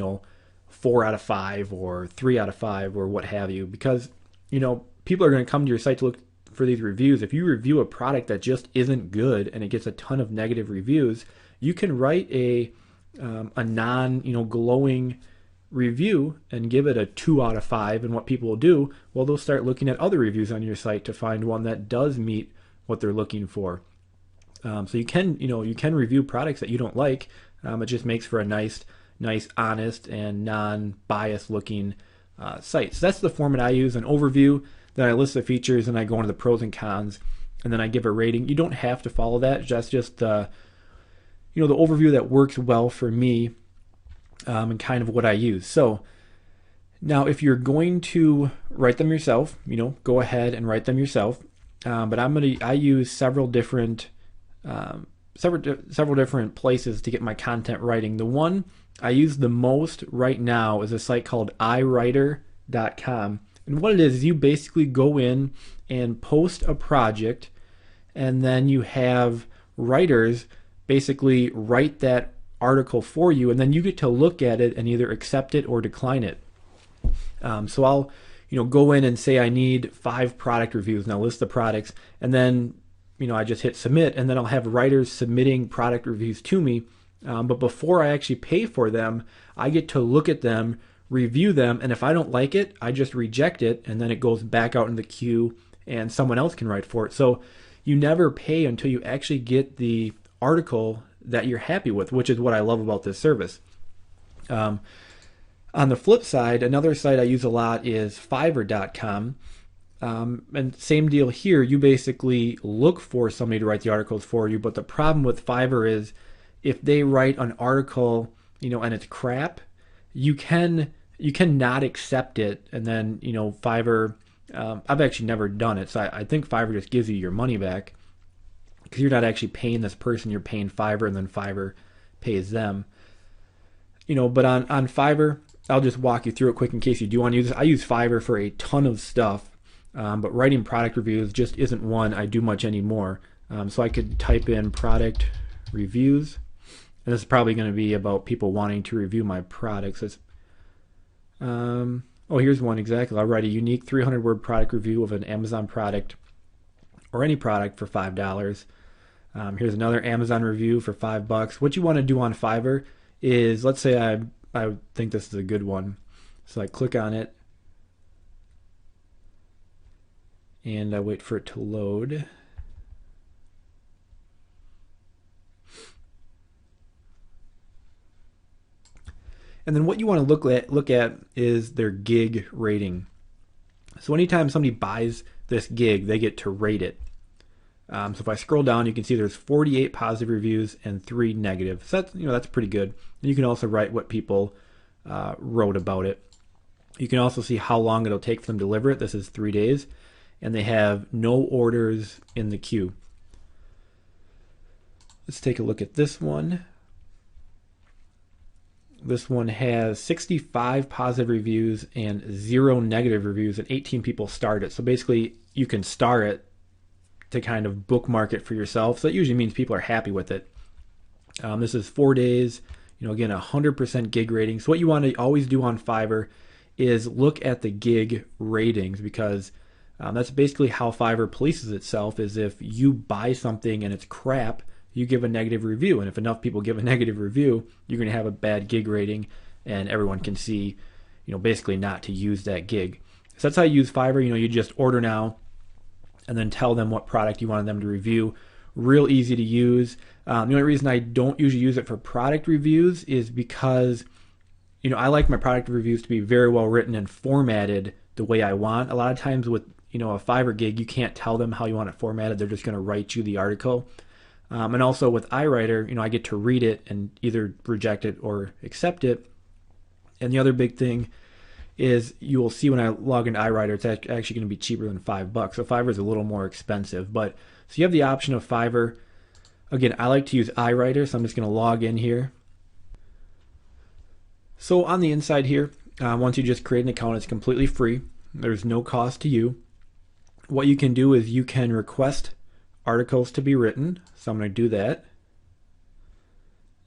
4 out of 5 or 3 out of 5 or what have you, because people are going to come to your site to look for these reviews. If you review a product that just isn't good and it gets a ton of negative reviews, you can write a non glowing review and give it a 2 out of 5, and what people will do, well, they'll start looking at other reviews on your site to find one that does meet what they're looking for. So you can review products that you don't like. It just makes for a nice, honest, and non-biased looking site. So that's the format I use: an overview, then I list the features, and I go into the pros and cons, and then I give a rating. You don't have to follow that. That's just the overview that works well for me, and kind of what I use. So Now, if you're going to write them yourself, go ahead and write them yourself. But I use several different places to get my content writing. The one I use the most right now is a site called iWriter.com. And what it is you basically go in and post a project, and then you have writers basically write that article for you, and then you get to look at it and either accept it or decline it. So I'll go in and say I need 5 product reviews, and I'll list the products, and then I just hit submit, and then I'll have writers submitting product reviews to me. But before I actually pay for them, I get to look at them, review them, and if I don't like it, I just reject it, and then it goes back out in the queue and someone else can write for it. So you never pay until you actually get the article that you're happy with, which is what I love about this service. On the flip side, another site I use a lot is Fiverr.com. And same deal here. You basically look for somebody to write the articles for you, but the problem with Fiverr is if they write an article, and it's crap, you cannot accept it. And then, Fiverr, I've actually never done it. So I think Fiverr just gives you your money back because you're not actually paying this person, you're paying Fiverr, and then Fiverr pays them. But on Fiverr, I'll just walk you through it quick in case you do want to use it. I use Fiverr for a ton of stuff, but writing product reviews just isn't one I do much anymore. So I could type in product reviews, and this is probably going to be about people wanting to review my products. Here's one exactly. I'll write a unique 300-word product review of an Amazon product or any product for $5. Here's another Amazon review for $5. What you want to do on Fiverr is, let's say I think this is a good one. So I click on it and I wait for it to load. And then what you want to look at is their gig rating. So anytime somebody buys this gig, they get to rate it. So if I scroll down, you can see there's 48 positive reviews and 3 negative. So that's pretty good. And you can also write what people wrote about it. You can also see how long it'll take for them to deliver it. This is 3 days, and they have no orders in the queue. Let's take a look at this one. This one has 65 positive reviews and 0 negative reviews, and 18 people starred it. So basically, you can star it to kind of bookmark it for yourself. So that usually means people are happy with it. This is 4 days. Again, 100% gig rating. So what you want to always do on Fiverr is look at the gig ratings, because that's basically how Fiverr polices itself. Is if you buy something and it's crap, you give a negative review, and if enough people give a negative review, you're going to have a bad gig rating, and everyone can see, basically not to use that gig. So that's how you use Fiverr. You just order now, and then tell them what product you wanted them to review. Real easy to use. The only reason I don't usually use it for product reviews is because, I like my product reviews to be very well written and formatted the way I want. A lot of times with, a Fiverr gig, you can't tell them how you want it formatted. They're just going to write you the article. And also with iWriter, I get to read it and either reject it or accept it. And the other big thing is you will see when I log into iWriter, it's actually going to be cheaper than $5. So Fiverr is a little more expensive. But so you have the option of Fiverr. Again, I like to use iWriter, so I'm just going to log in here. So on the inside here, once you just create an account, it's completely free. There's no cost to you. What you can do is you can request articles to be written. So I'm going to do that.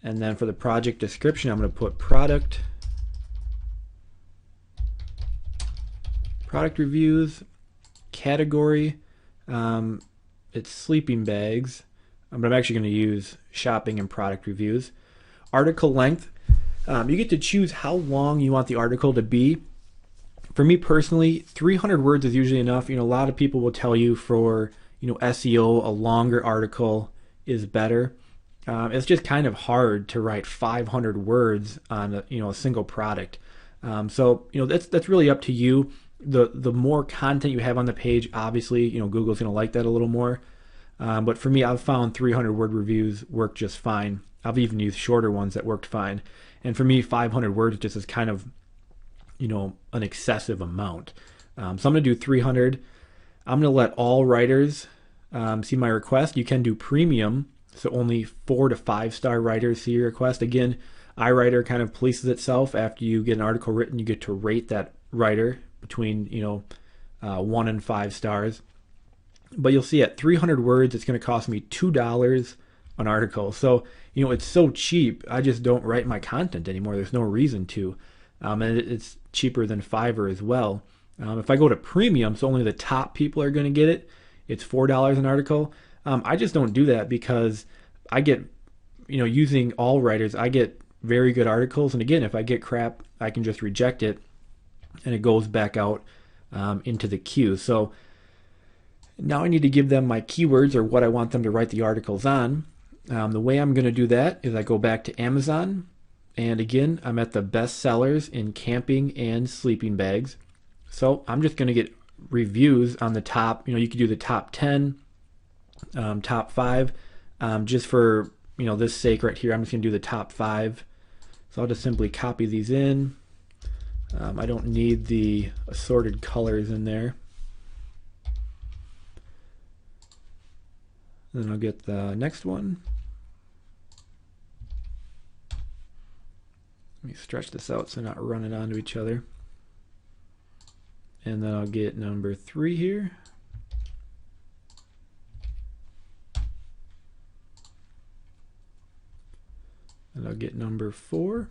And then for the project description, I'm going to put product reviews, category, it's sleeping bags, but I'm actually going to use shopping and product reviews. Article length, you get to choose how long you want the article to be. For me personally, 300 words is usually enough. A lot of people will tell you for SEO, a longer article is better. It's just kind of hard to write 500 words on a single product. So that's really up to you. The more content you have on the page, obviously, Google's going to like that a little more. But for me, I've found 300 word reviews work just fine. I've even used shorter ones that worked fine. And for me, 500 words just is kind of, an excessive amount. So I'm going to do 300. I'm going to let all writers see my request. You can do premium, so only 4 to 5 star writers see your request. Again, iWriter kind of polices itself. After you get an article written, you get to rate that writer between 1 and 5 stars. But you'll see at 300 words, it's going to cost me $2 an article. So it's so cheap. I just don't write my content anymore. There's no reason to, and it's cheaper than Fiverr as well. If I go to premium, so only the top people are going to get it, it's $4 an article. I just don't do that because I get, using all writers, I get very good articles. And again, if I get crap, I can just reject it and it goes back out into the queue. So now I need to give them my keywords or what I want them to write the articles on. The way I'm going to do that is I go back to Amazon. And again, I'm at the best sellers in camping and sleeping bags. So I'm just going to get reviews on the top. You could do the top 10, top 5. Just for this sake right here, I'm just going to do the top 5. So I'll just simply copy these in. I don't need the assorted colors in there. Then I'll get the next one. Let me stretch this out so they're not running onto each other. And then I'll get number 3 here. And I'll get number 4.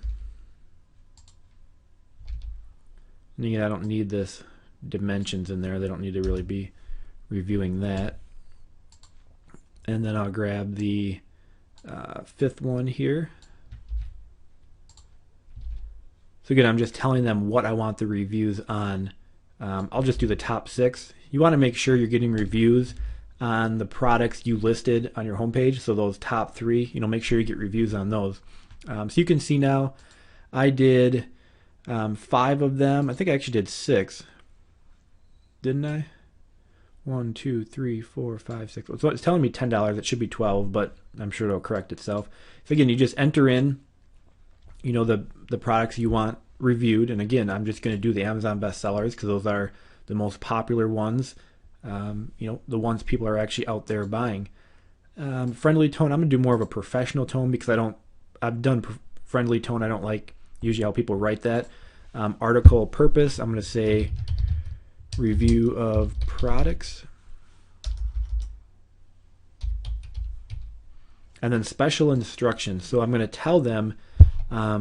And again, I don't need this dimensions in there. They don't need to really be reviewing that. And then I'll grab the 5th one here. So again, I'm just telling them what I want the reviews on. I'll just do the top 6. You want to make sure you're getting reviews on the products you listed on your homepage. So those top 3, make sure you get reviews on those. So you can see now I did 5 of them. I think I actually did 6. Didn't I? 1, 2, 3, 4, 5, 6. So it's telling me $10. It should be 12, but I'm sure it'll correct itself. So again, you just enter in, the products you want reviewed. And again, I'm just going to do the Amazon bestsellers because those are the most popular ones. The ones people are actually out there buying. Friendly tone, I'm going to do more of a professional tone because I've done friendly tone. I don't like usually how people write that. Article purpose, I'm going to say review of products. And then special instructions. So I'm going to tell them, let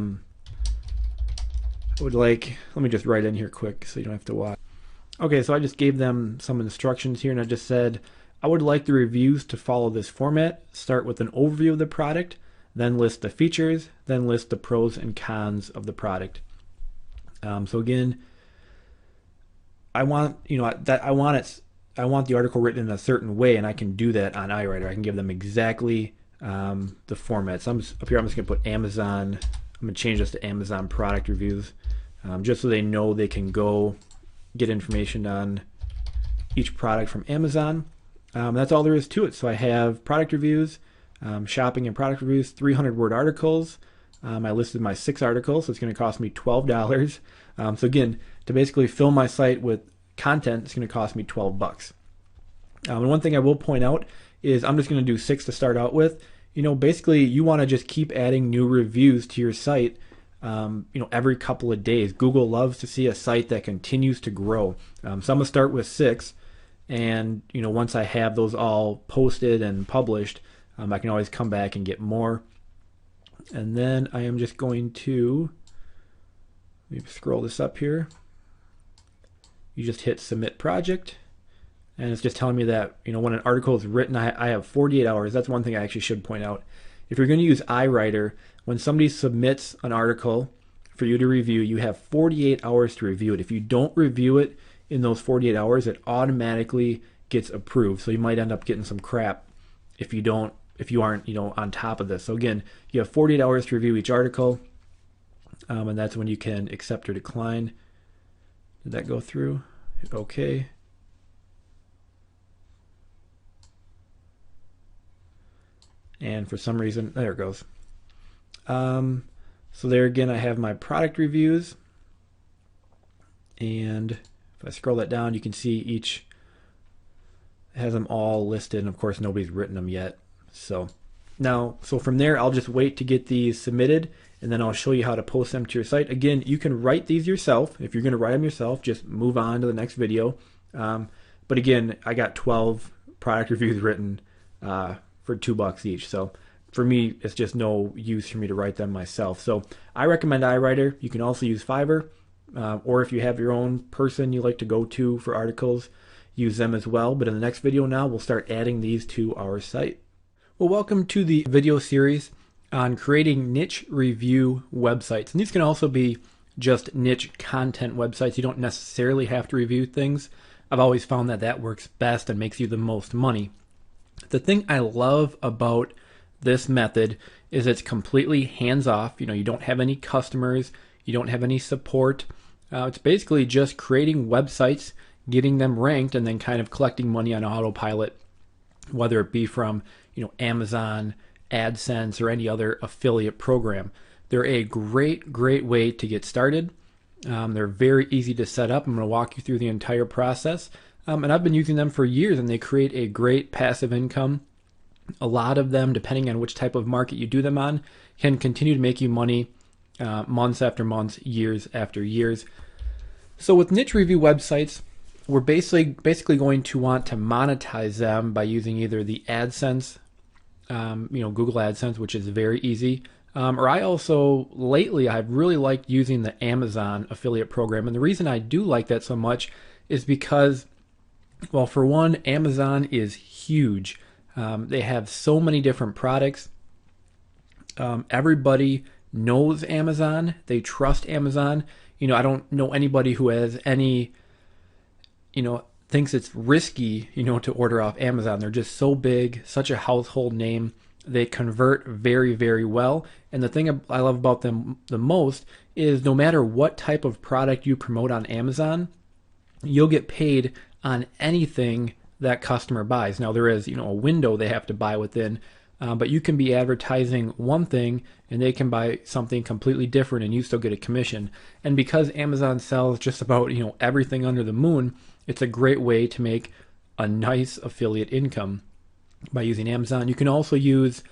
me just write in here quick so you don't have to watch. Okay, so I just gave them some instructions here and I just said, I would like the reviews to follow this format. Start with an overview of the product, then list the features, then list the pros and cons of the product. So again, I want the article written in a certain way, and I can do that on iWriter. I can give them exactly the format. So up here, I'm just going to put Amazon. I'm going to change this to Amazon product reviews, just so they know they can go get information on each product from Amazon. That's all there is to it. So I have product reviews, shopping and product reviews, 300-word articles. I listed my 6 articles, so it's going to cost me $12. So again, to basically fill my site with content, it's going to cost me $12. And one thing I will point out is I'm just going to do 6 to start out with. Basically you want to just keep adding new reviews to your site, every couple of days. Google loves to see a site that continues to grow. So I'm going to start with 6. And, once I have those all posted and published, I can always come back and get more. And then I am just going to maybe scroll this up here. You just hit submit project. And it's just telling me that, when an article is written, I have 48 hours. That's one thing I actually should point out. If you're going to use iWriter, when somebody submits an article for you to review, you have 48 hours to review it. If you don't review it in those 48 hours, it automatically gets approved. So you might end up getting some crap if you aren't, on top of this. So again, you have 48 hours to review each article, and that's when you can accept or decline. Did that go through? Hit OK. And for some reason, there it goes. So there again, I have my product reviews. And if I scroll that down, you can see each has them all listed, and of course nobody's written them yet. So from there, I'll just wait to get these submitted, and then I'll show you how to post them to your site. Again, you can write these yourself. If you're going to write them yourself, just move on to the next video. But again, I got 12 product reviews written for $2 each. So for me, it's just no use for me to write them myself. So I recommend iWriter. You can also use Fiverr, or if you have your own person you like to go to for articles, use them as well. But in the next video now, we'll start adding these to our site. Well, welcome to the video series on creating niche review websites. And these can also be just niche content websites. You don't necessarily have to review things. I've always found that that works best and makes you the most money. The thing I love about this method is it's completely hands-off. You don't have any customers, you don't have any support. It's basically just creating websites, getting them ranked, and then kind of collecting money on autopilot, whether it be from Amazon, AdSense, or any other affiliate program. They're a great way to get started. They're very easy to set up. I'm going to walk you through the entire process. And I've been using them for years, and they create a great passive income. A lot of them, depending on which type of market you do them on, can continue to make you money months after months, years after years. So with niche review websites, we're basically going to want to monetize them by using either the AdSense, Google AdSense, which is very easy. Or lately I've really liked using the Amazon affiliate program. And the reason I do like that so much is because, well, for one, Amazon is huge. They have so many different products. Everybody knows Amazon. They trust Amazon. I don't know anybody who has any, thinks it's risky, to order off Amazon. They're just so big, such a household name. They convert very, very well. And the thing I love about them the most is no matter what type of product you promote on Amazon, you'll get paid on anything that customer buys. Now there is, a window they have to buy within, but you can be advertising one thing and they can buy something completely different and you still get a commission. And because Amazon sells just about, everything under the moon, it's a great way to make a nice affiliate income by using Amazon. You can also use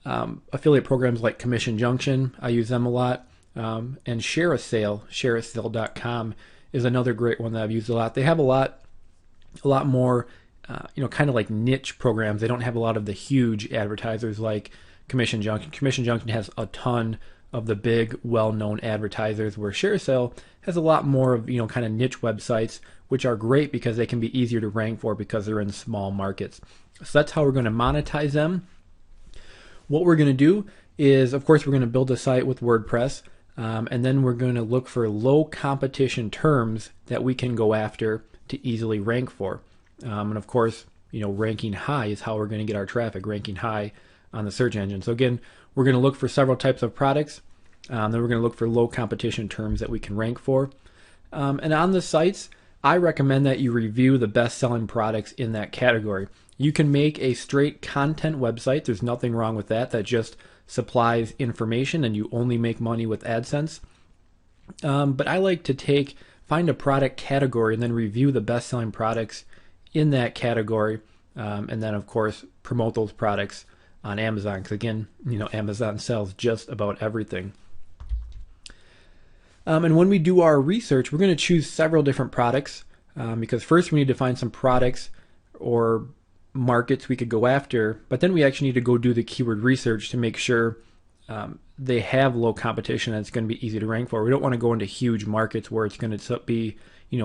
affiliate programs like Commission Junction. I use them a lot. And ShareASale.com is another great one that I've used a lot. They have a lot more kind of like niche programs. They don't have a lot of the huge advertisers like Commission Junction. Commission Junction has a ton of the big, well-known advertisers, where ShareASale has a lot more of, kind of niche websites, which are great because they can be easier to rank for because they're in small markets. So that's how we're going to monetize them. What we're going to do is, of course, we're going to build a site with WordPress, and then we're going to look for low competition terms that we can go after to easily rank for. And of course, ranking high is how we're going to get our traffic, ranking high on the search engine. So again, we're going to look for several types of products. Then we're going to look for low competition terms that we can rank for. And on the sites, I recommend that you review the best-selling products in that category. You can make a straight content website. There's nothing wrong with that. That just supplies information and you only make money with AdSense. But I like to find a product category and then review the best-selling products in that category. And then, of course, promote those products on Amazon. Because again, Amazon sells just about everything. And when we do our research, we're going to choose several different products because first we need to find some products or markets we could go after, but then we actually need to go do the keyword research to make sure they have low competition and it's going to be easy to rank for. We don't want to go into huge markets where it's going to be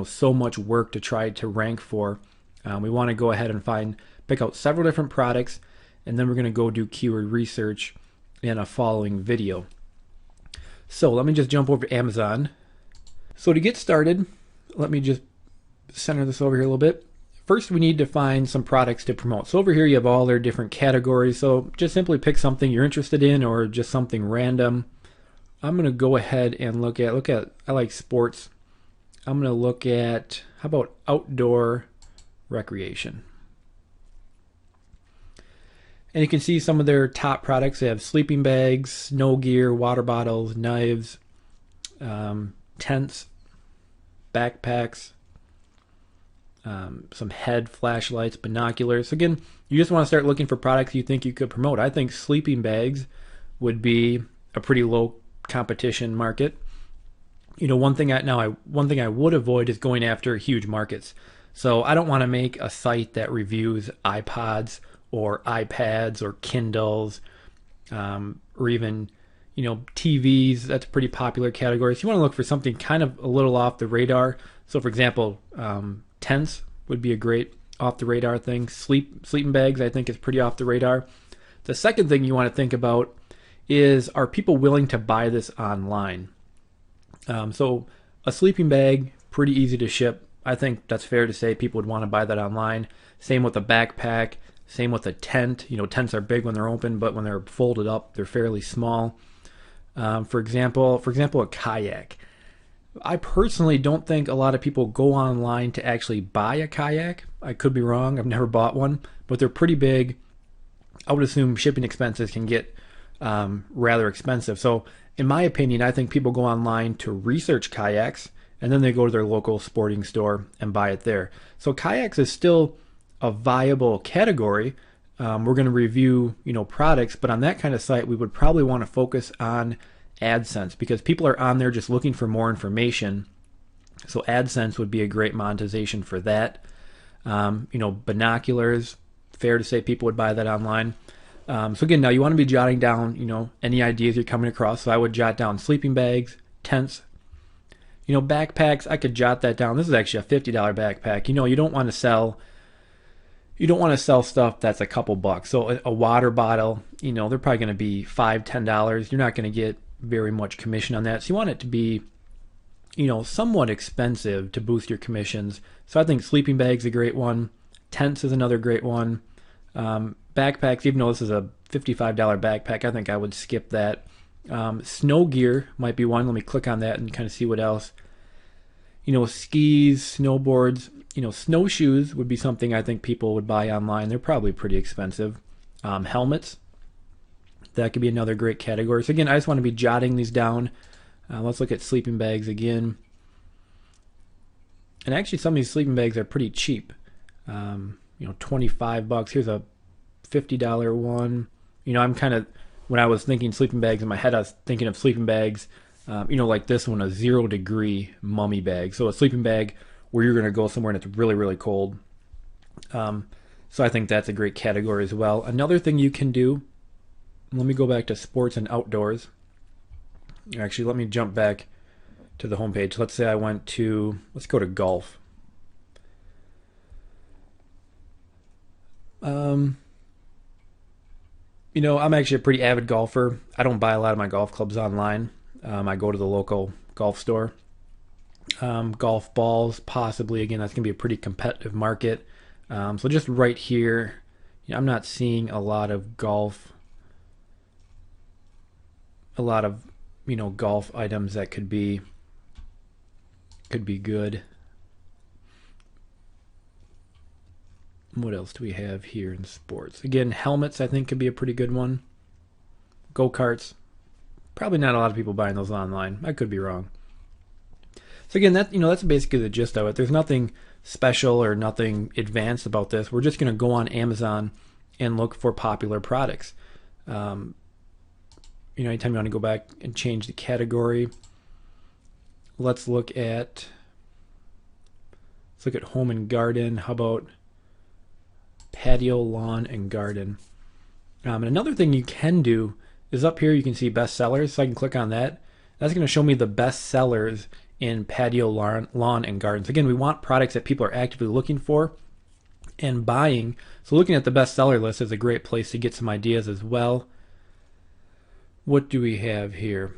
so much work to try to rank for. We want to go ahead and pick out several different products, and then we're going to go do keyword research in a following video. So let me just jump over to Amazon. So to get started, let me just center this over here a little bit. First, we need to find some products to promote. So over here you have all their different categories. So just simply pick something you're interested in or just something random. I'm going to go ahead and look at I like sports. I'm going to look at, how about outdoor recreation? And you can see some of their top products. They have sleeping bags, snow gear, water bottles, knives, tents. backpacks, some head flashlights, binoculars. So again, you just want to start looking for products you think you could promote. I think sleeping bags would be a pretty low competition market. One thing I would avoid is going after huge markets. So I don't want to make a site that reviews iPods or iPads or Kindles, or even TVs. That's a pretty popular category. So you want to look for something kind of a little off the radar. So for example, tents would be a great off the radar thing. Sleeping bags I think is pretty off the radar. The second thing you want to think about is, are people willing to buy this online? So a sleeping bag, pretty easy to ship. I think that's fair to say people would want to buy that online. Same with a backpack. Same with a tent. Tents are big when they're open, but when they're folded up, they're fairly small. For example, a kayak. I personally don't think a lot of people go online to actually buy a kayak. I could be wrong. I've never bought one, but they're pretty big. I would assume shipping expenses can get rather expensive. So in my opinion, I think people go online to research kayaks, and then they go to their local sporting store and buy it there. So kayaks is still a viable category. We're going to review, products, but on that kind of site, we would probably want to focus on AdSense, because people are on there just looking for more information. So AdSense would be a great monetization for that. Binoculars, fair to say people would buy that online. So again, now you want to be jotting down, any ideas you're coming across. So I would jot down sleeping bags, tents, backpacks. I could jot that down. This is actually a $50 backpack. You don't want to sell stuff that's a couple bucks. So a water bottle, they're probably going to be $5, $10. You're not going to get very much commission on that. So you want it to be, somewhat expensive to boost your commissions. So I think sleeping bags is a great one. Tents is another great one. Backpacks, even though this is a $55 backpack, I think I would skip that. Snow gear might be one. Let me click on that and kind of see what else. Skis, snowboards, snowshoes would be something I think people would buy online. They're probably pretty expensive. Helmets, that could be another great category. So again, I just want to be jotting these down. Let's look at sleeping bags again. And actually some of these sleeping bags are pretty cheap. $25. Here's a $50 one. I'm kind of, when I was thinking sleeping bags in my head, I was thinking of sleeping bags, like this one, a 0 degree mummy bag. So a sleeping bag where you're going to go somewhere and it's really, really cold. So I think that's a great category as well. Another thing you can do, let me go back to sports and outdoors. Actually, let me jump back to the homepage. Let's say let's go to golf. I'm actually a pretty avid golfer. I don't buy a lot of my golf clubs online. I go to the local golf store. Golf balls, possibly. Again, that's going to be a pretty competitive market. So just right here, I'm not seeing a lot of golf items that could be good. What else do we have here in sports? Again, helmets I think could be a pretty good one. Go-karts, probably not a lot of people buying those online. I could be wrong. So again, that's basically the gist of it. There's nothing special or nothing advanced about this. We're just going to go on Amazon and look for popular products. Anytime you want to go back and change the category, let's look at home and garden. How about patio, lawn, and garden? And another thing you can do is up here you can see best sellers. So I can click on that. That's going to show me the best sellers in patio, lawn, and gardens. Again, we want products that people are actively looking for and buying. So looking at the best seller list is a great place to get some ideas as well. What do we have here?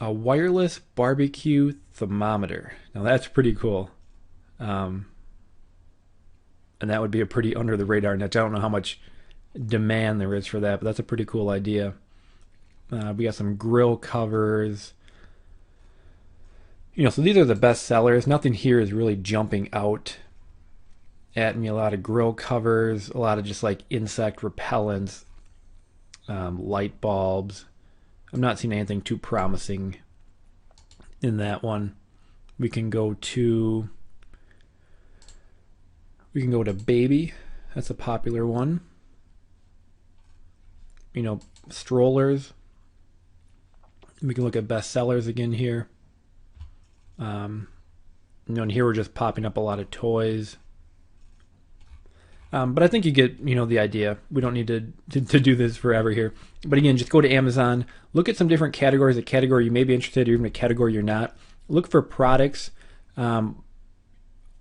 A wireless barbecue thermometer. Now that's pretty cool. And that would be a pretty under the radar niche. I don't know how much demand there is for that, but that's a pretty cool idea. We got some grill covers. So these are the best sellers. Nothing here is really jumping out at me. A lot of grill covers, a lot of just like insect repellents, light bulbs. I'm not seeing anything too promising in that one. We can go to baby. That's a popular one. You know, strollers. We can look at bestsellers again here. You know, and here we're just popping up a lot of toys. But I think you get, you know, the idea. We don't need to do this forever here. But again, just go to Amazon, look at some different categories, a category you may be interested in, or even a category you're not. Look for products. Again,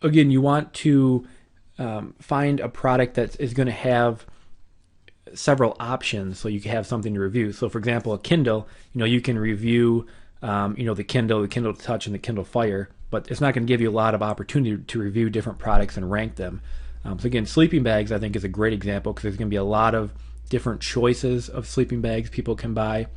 you want to find a product that is going to have several options so you can have something to review. So for example, a Kindle, you know, you can review, you know, the Kindle Touch, and the Kindle Fire, but it's not going to give you a lot of opportunity to review different products and rank them. So again, sleeping bags I think is a great example because there's going to be a lot of different choices of sleeping bags people can buy.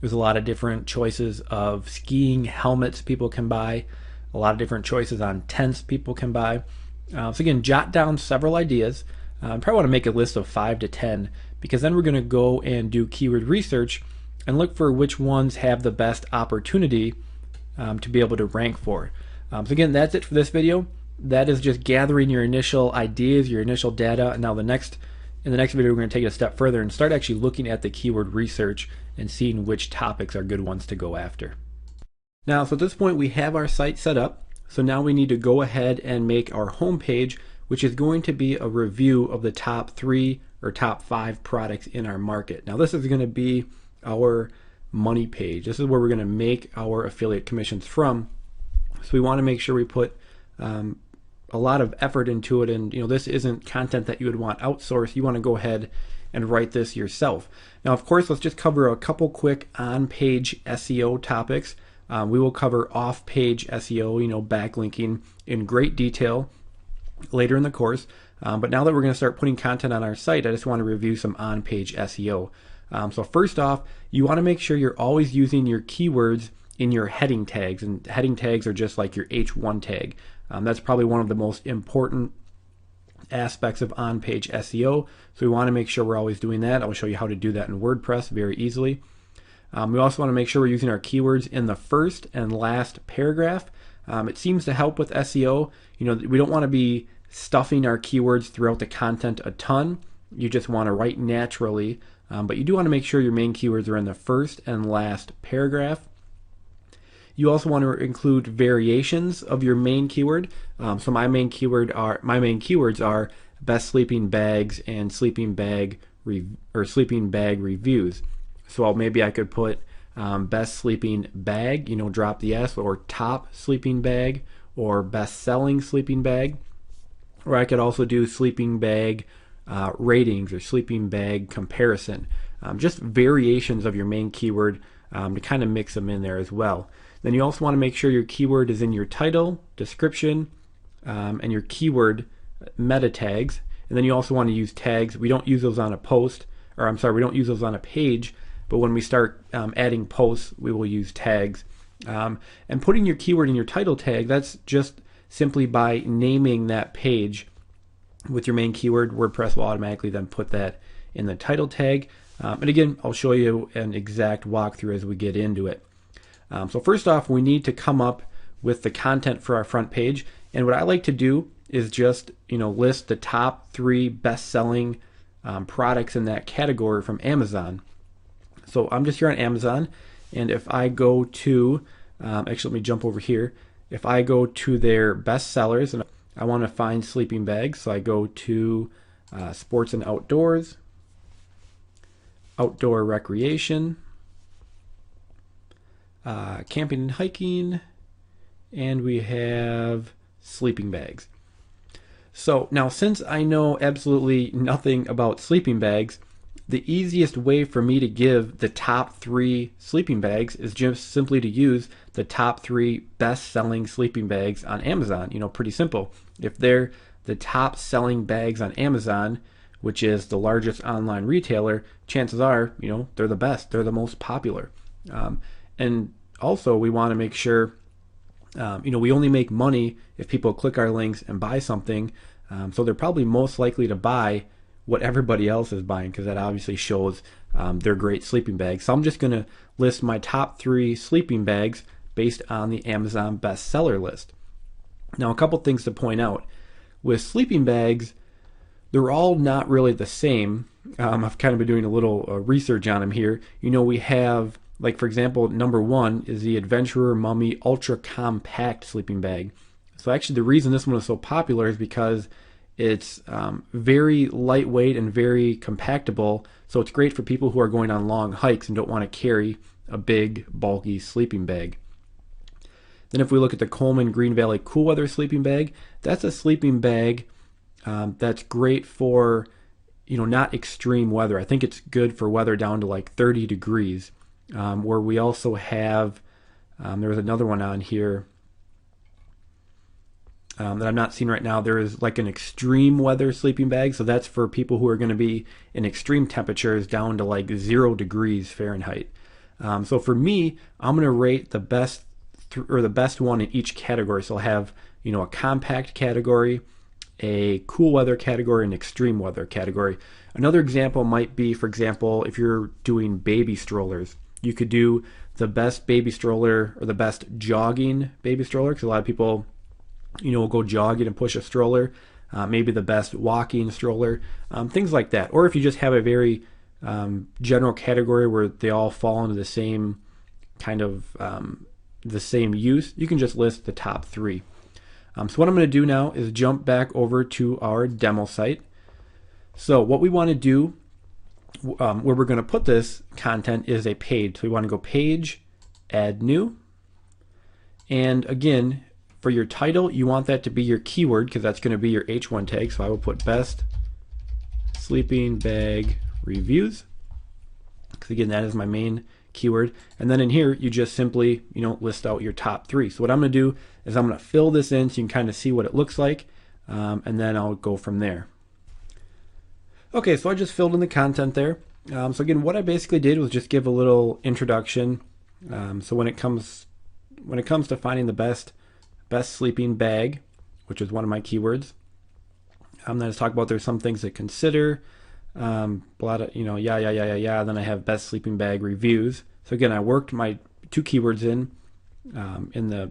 There's a lot of different choices of skiing helmets people can buy. A lot of different choices on tents people can buy. So again, jot down several ideas. I probably want to make a list of 5 to 10 because then we're going to go and do keyword research and look for which ones have the best opportunity to be able to rank for. So again, that's it for this video. That is just gathering your initial ideas, your initial data, and now in the next video we're going to take it a step further and start actually looking at the keyword research and seeing which topics are good ones to go after. Now, so at this point we have our site set up. So now we need to go ahead and make our home page, which is going to be a review of the top 3 or top 5 products in our market. Now this is going to be our money page. This is where we're going to make our affiliate commissions from. So we want to make sure we put a lot of effort into it, and you know, this isn't content that you would want outsourced. You want to go ahead and write this yourself. Now, of course, let's just cover a couple quick on-page SEO topics. We will cover off-page SEO, you know, backlinking in great detail later in the course. But now that we're going to start putting content on our site, I just want to review some on-page SEO. So first off, you want to make sure you're always using your keywords in your heading tags, and heading tags are just like your H1 tag. That's probably one of the most important aspects of on-page SEO, so we want to make sure we're always doing that. I'll show you how to do that in WordPress very easily. We also want to make sure we're using our keywords in the first and last paragraph. It seems to help with SEO. You know, we don't want to be stuffing our keywords throughout the content a ton. You just want to write naturally, but you do want to make sure your main keywords are in the first and last paragraph. You also want to include variations of your main keyword. So my main keywords are best sleeping bags and sleeping bag reviews. So maybe I could put best sleeping bag, you know, drop the S, or top sleeping bag, or best selling sleeping bag. Or I could also do sleeping bag ratings or sleeping bag comparison. Just variations of your main keyword to kind of mix them in there as well. Then you also want to make sure your keyword is in your title, description, and your keyword meta tags. And then you also want to use tags. We don't use those on a post, or I'm sorry, we don't use those on a page, but when we start adding posts, we will use tags. And putting your keyword in your title tag, that's just simply by naming that page with your main keyword. WordPress will automatically then put that in the title tag. And again, I'll show you an exact walkthrough as we get into it. So first off, we need to come up with the content for our front page. And what I like to do is just, you know, list the top 3 best-selling products in that category from Amazon. So I'm just here on Amazon, and if I go to, actually let me jump over here. If I go to their best sellers and I want to find sleeping bags, so I go to sports and outdoors, outdoor recreation, camping and hiking, and we have sleeping bags. So now, since I know absolutely nothing about sleeping bags, the easiest way for me to give the top 3 sleeping bags is just simply to use the top 3 best-selling sleeping bags on Amazon. You know, pretty simple. If they're the top selling bags on Amazon, which is the largest online retailer, chances are, you know, they're the best. They're the most popular. And also, we want to make sure, you know, we only make money if people click our links and buy something. So they're probably most likely to buy what everybody else is buying, because that obviously shows they're great sleeping bags. So I'm just going to list my top 3 sleeping bags based on the Amazon bestseller list. Now, a couple things to point out. With sleeping bags, they're all not really the same. I've kind of been doing a little research on them here. We have, like, for example, number 1 is the Adventurer Mummy Ultra Compact Sleeping Bag. So actually the reason this one is so popular is because it's very lightweight and very compactable. So it's great for people who are going on long hikes and don't want to carry a big, bulky sleeping bag. Then if we look at the Coleman Green Valley Cool Weather Sleeping Bag, that's a sleeping bag that's great for, not extreme weather. I think it's good for weather down to like 30 degrees. Where we also have, there was another one on here that I'm not seeing right now. There is like an extreme weather sleeping bag. So that's for people who are going to be in extreme temperatures down to like 0 degrees Fahrenheit. So for me, I'm going to rate the best one in each category. So I'll have, a compact category, a cool weather category, and extreme weather category. Another example might be, for example, if you're doing baby strollers, you could do the best baby stroller or the best jogging baby stroller, because a lot of people, will go jogging and push a stroller. Maybe the best walking stroller, things like that. Or if you just have a very general category where they all fall into the same kind of the same use, you can just list the top 3. So what I'm going to do now is jump back over to our demo site. So what we want to do, where we're going to put this content, is a page. So we want to go page, add new. And again, for your title, you want that to be your keyword because that's going to be your H1 tag. So I will put best sleeping bag reviews, because again, that is my main keyword. And then in here, you just simply, list out your top 3. So what I'm going to do is I'm going to fill this in so you can kind of see what it looks like, and then I'll go from there. Okay, so I just filled in the content there. So again, what I basically did was just give a little introduction. So when it comes to finding the best sleeping bag, which is one of my keywords, I'm going to talk about there's some things to consider. Then I have best sleeping bag reviews. So again, I worked my 2 keywords in the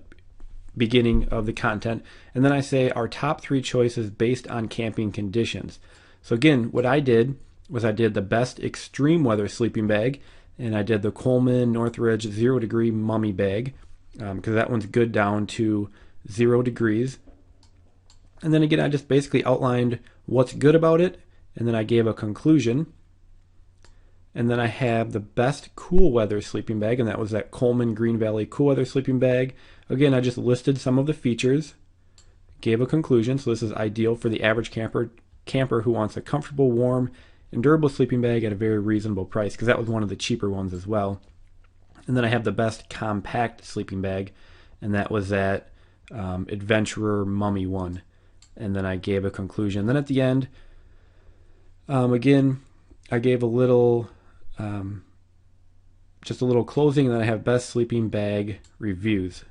beginning of the content, and then I say our top 3 choices based on camping conditions. So again, what I did was I did the best extreme weather sleeping bag, and I did the Coleman Northridge 0 degree mummy bag, because that one's good down to 0 degrees. And then again, I just basically outlined what's good about it, and then I gave a conclusion. And then I have the best cool weather sleeping bag, and that was that Coleman Green Valley Cool Weather Sleeping Bag. Again, I just listed some of the features, gave a conclusion. So this is ideal for the average camper who wants a comfortable, warm, and durable sleeping bag at a very reasonable price, because that was one of the cheaper ones as well. And then I have the best compact sleeping bag, and that was that Adventurer Mummy one. And then I gave a conclusion. Then at the end, again, I gave a little, just a little closing, and then I have best sleeping bag reviews.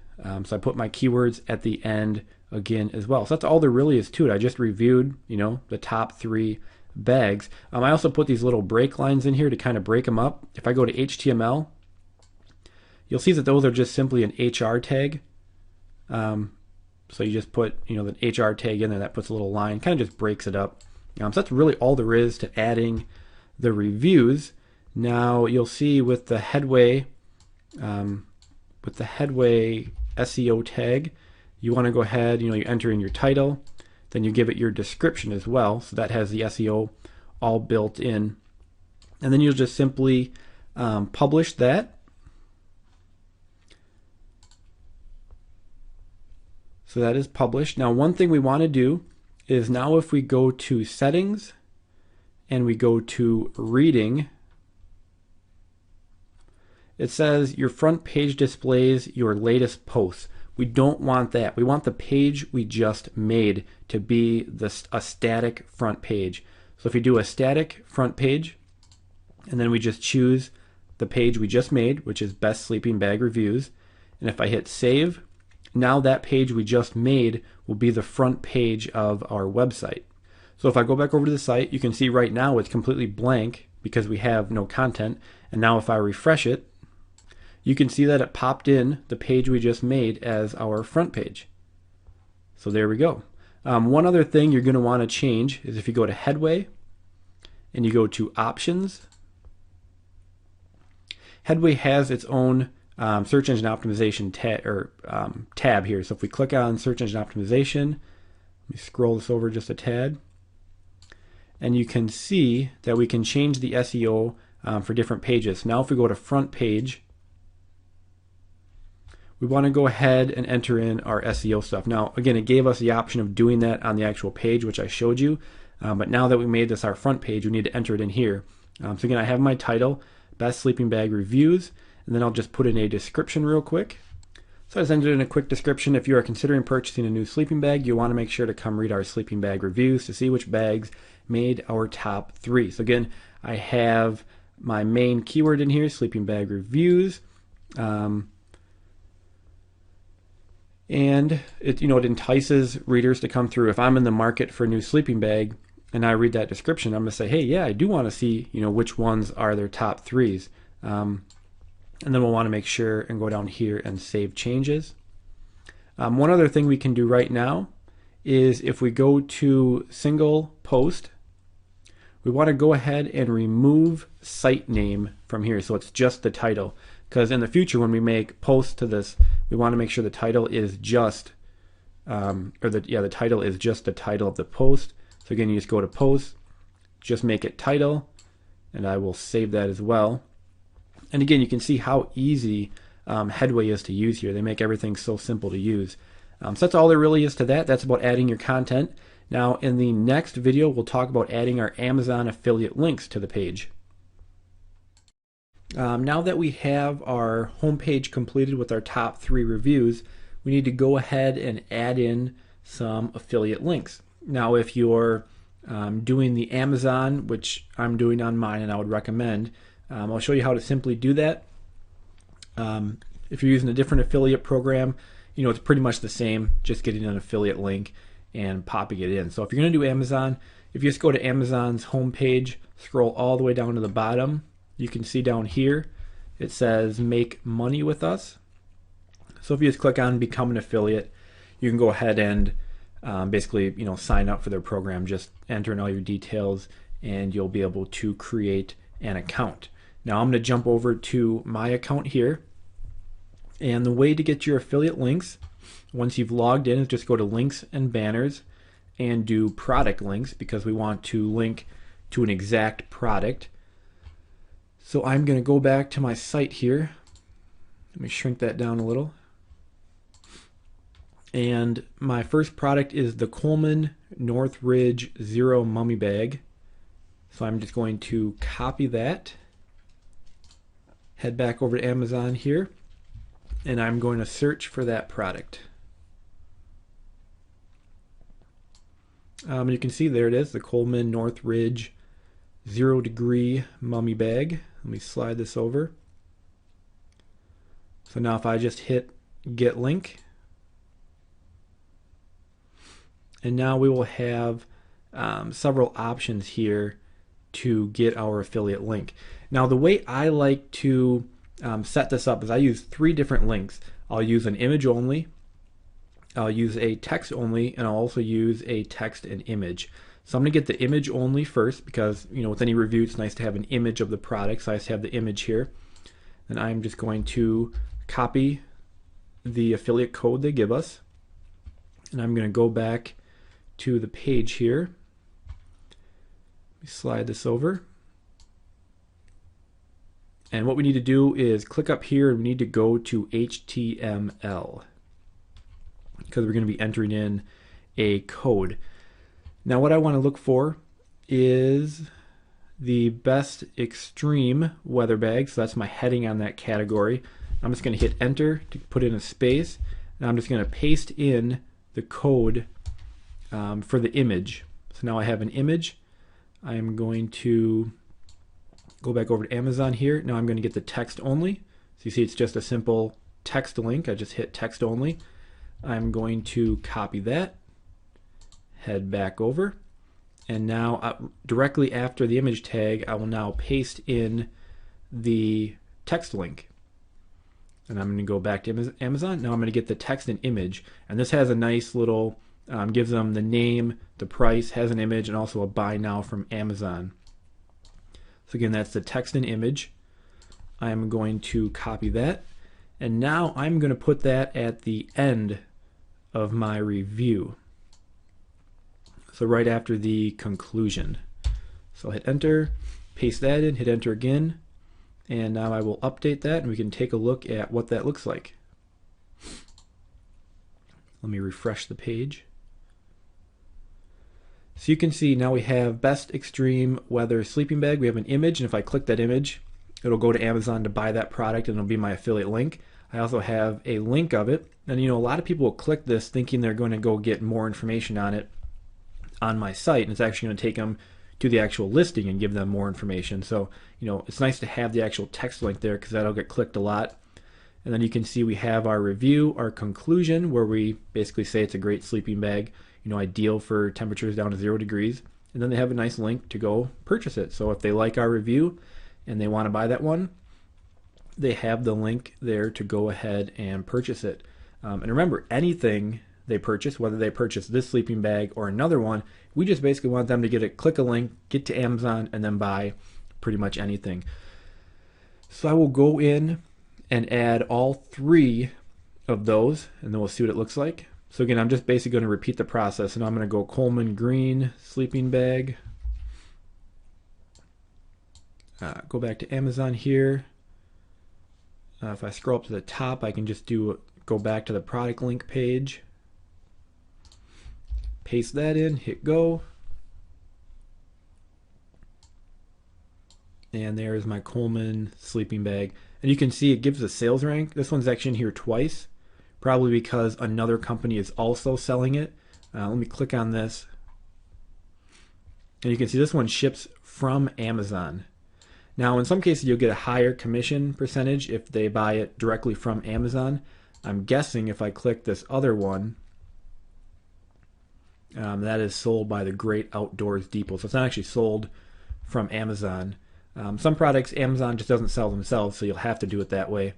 So I put my keywords at the end again as well. So that's all there really is to it. I just reviewed, the top 3 bags. I also put these little break lines in here to kind of break them up. If I go to HTML, you'll see that those are just simply an HR tag. So you just put, the HR tag in there, that puts a little line, kind of just breaks it up. So that's really all there is to adding the reviews. Now you'll see with the Headway SEO tag, you want to go ahead, you enter in your title, then you give it your description as well. So that has the SEO all built in. And then you'll just simply publish that. So that is published. Now one thing we want to do is, now if we go to settings and we go to reading, it says your front page displays your latest posts. We don't want that. We want the page we just made to be a static front page. So if you do a static front page, and then we just choose the page we just made, which is best sleeping bag reviews, and if I hit save, now that page we just made will be the front page of our website. So if I go back over to the site, you can see right now it's completely blank because we have no content. And now if I refresh it, you can see that it popped in the page we just made as our front page. So there we go. One other thing you're going to want to change is if you go to Headway and you go to Options. Headway has its own search engine optimization tab here. So if we click on search engine optimization, let me scroll this over just a tad, and you can see that we can change the SEO for different pages. Now if we go to front page, we want to go ahead and enter in our SEO stuff. Now again, it gave us the option of doing that on the actual page, which I showed you, but now that we made this our front page, we need to enter it in here. So again, I have my title, Best Sleeping Bag Reviews, and then I'll just put in a description real quick. So I just entered in a quick description. If you are considering purchasing a new sleeping bag, you want to make sure to come read our sleeping bag reviews to see which bags made our top 3. So again, I have my main keyword in here, sleeping bag reviews. And it entices readers to come through. If I'm in the market for a new sleeping bag and I read that description, I'm going to say, hey, yeah, I do want to see which ones are their top 3s. And then we'll want to make sure and go down here and save changes. One other thing we can do right now is if we go to single post, we want to go ahead and remove site name from here, so it's just the title. Because in the future, when we make posts to this, we want to make sure the title is just, the title is just the title of the post. So again, you just go to post, just make it title, and I will save that as well. And again, you can see how easy Headway is to use here. They make everything so simple to use. So that's all there really is to that. That's about adding your content. Now in the next video, we'll talk about adding our Amazon affiliate links to the page. Now that we have our homepage completed with our top 3 reviews, we need to go ahead and add in some affiliate links. Now if you're doing the Amazon, which I'm doing on mine and I would recommend, I'll show you how to simply do that. If you're using a different affiliate program, it's pretty much the same, just getting an affiliate link and popping it in. So if you're going to do Amazon, if you just go to Amazon's homepage, scroll all the way down to the bottom, you can see down here it says make money with us. So if you just click on become an affiliate, you can go ahead and basically sign up for their program. Just enter in all your details and you'll be able to create an account. Now I'm going to jump over to my account here, and the way to get your affiliate links once you've logged in is just go to links and banners and do product links, because we want to link to an exact product. So I'm going to go back to my site here. Let me shrink that down a little. And my first product is the Coleman Northridge Zero Mummy Bag. So I'm just going to copy that, head back over to Amazon here, and I'm going to search for that product. You can see there it is, the Coleman Northridge 0 Degree Mummy Bag. Let me slide this over. So now if I just hit get link, and now we will have several options here to get our affiliate link. Now the way I like to set this up is I use 3 different links. I'll use an image only, I'll use a text only, and I'll also use a text and image. So I'm going to get the image only first, because with any review it's nice to have an image of the product, so I just have the image here. Then I'm just going to copy the affiliate code they give us, and I'm going to go back to the page here. Let me slide this over. And what we need to do is click up here and we need to go to HTML, because we're going to be entering in a code. Now what I want to look for is the best extreme weather bag. So that's my heading on that category. I'm just going to hit enter to put in a space, and I'm just going to paste in the code for the image. So now I have an image. I'm going to go back over to Amazon here. Now I'm going to get the text only. So you see it's just a simple text link. I just hit text only. I'm going to copy that, head back over, and now directly after the image tag I will now paste in the text link. and I'm going to go back to Amazon. Now I'm going to get the text and image, and this has a nice little, gives them the name, the price, has an image, and also a buy now from Amazon. So again, that's the text and image. I'm going to copy that, and now I'm going to put that at the end of my review. So right after the conclusion. So I'll hit enter, paste that in, hit enter again, and now I will update that and we can take a look at what that looks like. Let me refresh the page. So you can see now we have Best Extreme Weather Sleeping Bag. We have an image, and if I click that image, it'll go to Amazon to buy that product, and it'll be my affiliate link. I also have a link of it, and a lot of people will click this thinking they're going to go get more information on it on my site, and it's actually going to take them to the actual listing and give them more information. So it's nice to have the actual text link there because that'll get clicked a lot. And then you can see we have our review, our conclusion, where we basically say it's a great sleeping bag, ideal for temperatures down to 0 degrees. And then they have a nice link to go purchase it. So if they like our review and they want to buy that one, they have the link there to go ahead and purchase it. And remember, anything they purchase, whether they purchase this sleeping bag or another one, we just basically want them to click a link, get to Amazon, and then buy pretty much anything. So I will go in and add all 3 of those, and then we'll see what it looks like. So again, I'm just basically going to repeat the process, and I'm going to go Coleman Green sleeping bag. Go back to Amazon here. If I scroll up to the top, I can just go back to the product link page. Paste that in, hit go. And there's my Coleman sleeping bag. And you can see it gives a sales rank. This one's actually in here twice, probably because another company is also selling it. Let me click on this. And you can see this one ships from Amazon. Now, in some cases, you'll get a higher commission percentage if they buy it directly from Amazon. I'm guessing if I click this other one, that is sold by the Great Outdoors Depot. So it's not actually sold from Amazon. Some products Amazon just doesn't sell themselves, so you'll have to do it that way.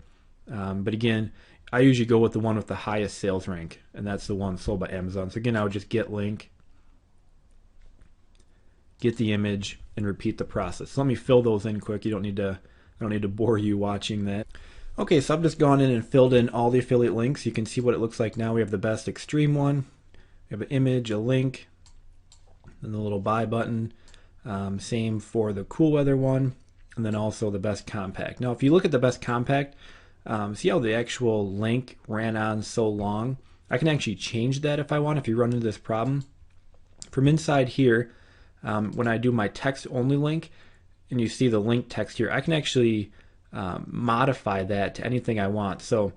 But again, I usually go with the one with the highest sales rank, and that's the one sold by Amazon. So again, I would just get link, get the image, and repeat the process. So let me fill those in quick. I don't need to bore you watching that. Okay, so I've just gone in and filled in all the affiliate links. You can see what it looks like now. We have the Best Extreme one. We have an image, a link, and the little buy button. Same for the cool weather one, and then also the Best Compact. Now, if you look at the Best Compact, see how the actual link ran on so long? I can actually change that if I want, if you run into this problem. From inside here, when I do my text only link, and you see the link text here, I can actually modify that to anything I want. So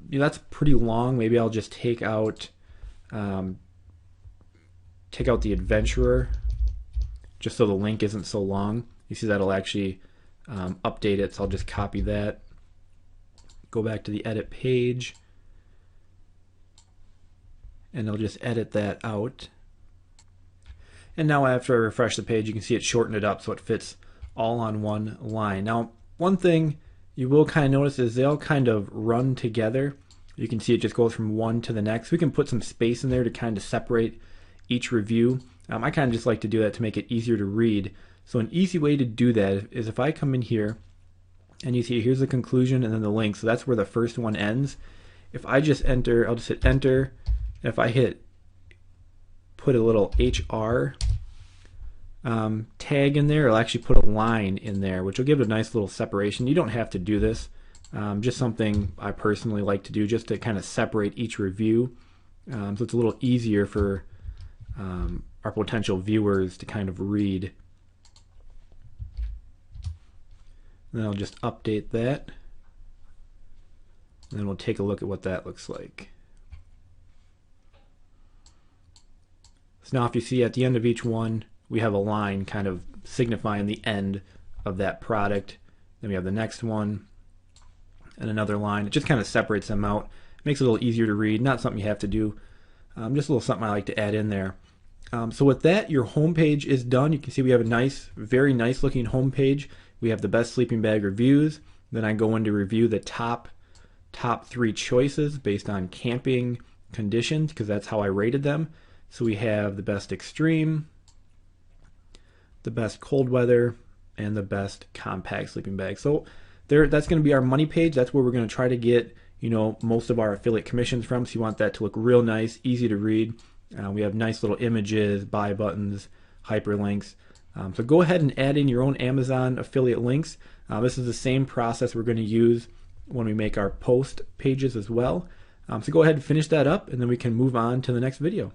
that's pretty long. Maybe I'll just take out the adventurer, just so the link isn't so long. You see that'll actually update it, so I'll just copy that, go back to the edit page, and I'll just edit that out. And now after I refresh the page, you can see it shortened it up so it fits all on one line. Now, one thing you will kind of notice is they all kind of run together. You can see it just goes from one to the next. We can put some space in there to kind of separate each review. I kind of just like to do that to make it easier to read. So an easy way to do that is if I come in here and you see here's the conclusion and then the link. So that's where the first one ends. If I just enter, I'll just hit enter. And if I put a little HR tag in there, it'll actually put a line in there, which will give it a nice little separation. You don't have to do this. Just something I personally like to do just to kind of separate each review. So it's a little easier for our potential viewers to kind of read. And then I'll just update that. And then we'll take a look at what that looks like. So now if you see at the end of each one, we have a line kind of signifying the end of that product. Then we have the next one and another line. It just kind of separates them out. Makes it a little easier to read. Not something you have to do. Just a little something I like to add in there. So with that, your home page is done. You can see we have a nice, very nice looking home page. We have the best sleeping bag reviews. Then I go in to review the top top 3 choices based on camping conditions, because that's how I rated them. So we have the best extreme, the best cold weather, and the best compact sleeping bag. So that's going to be our money page. That's where we're going to try to get, most of our affiliate commissions from. So you want that to look real nice, easy to read. We have nice little images, buy buttons, hyperlinks. So go ahead and add in your own Amazon affiliate links. This is the same process we're going to use when we make our post pages as well. So go ahead and finish that up, and then we can move on to the next video.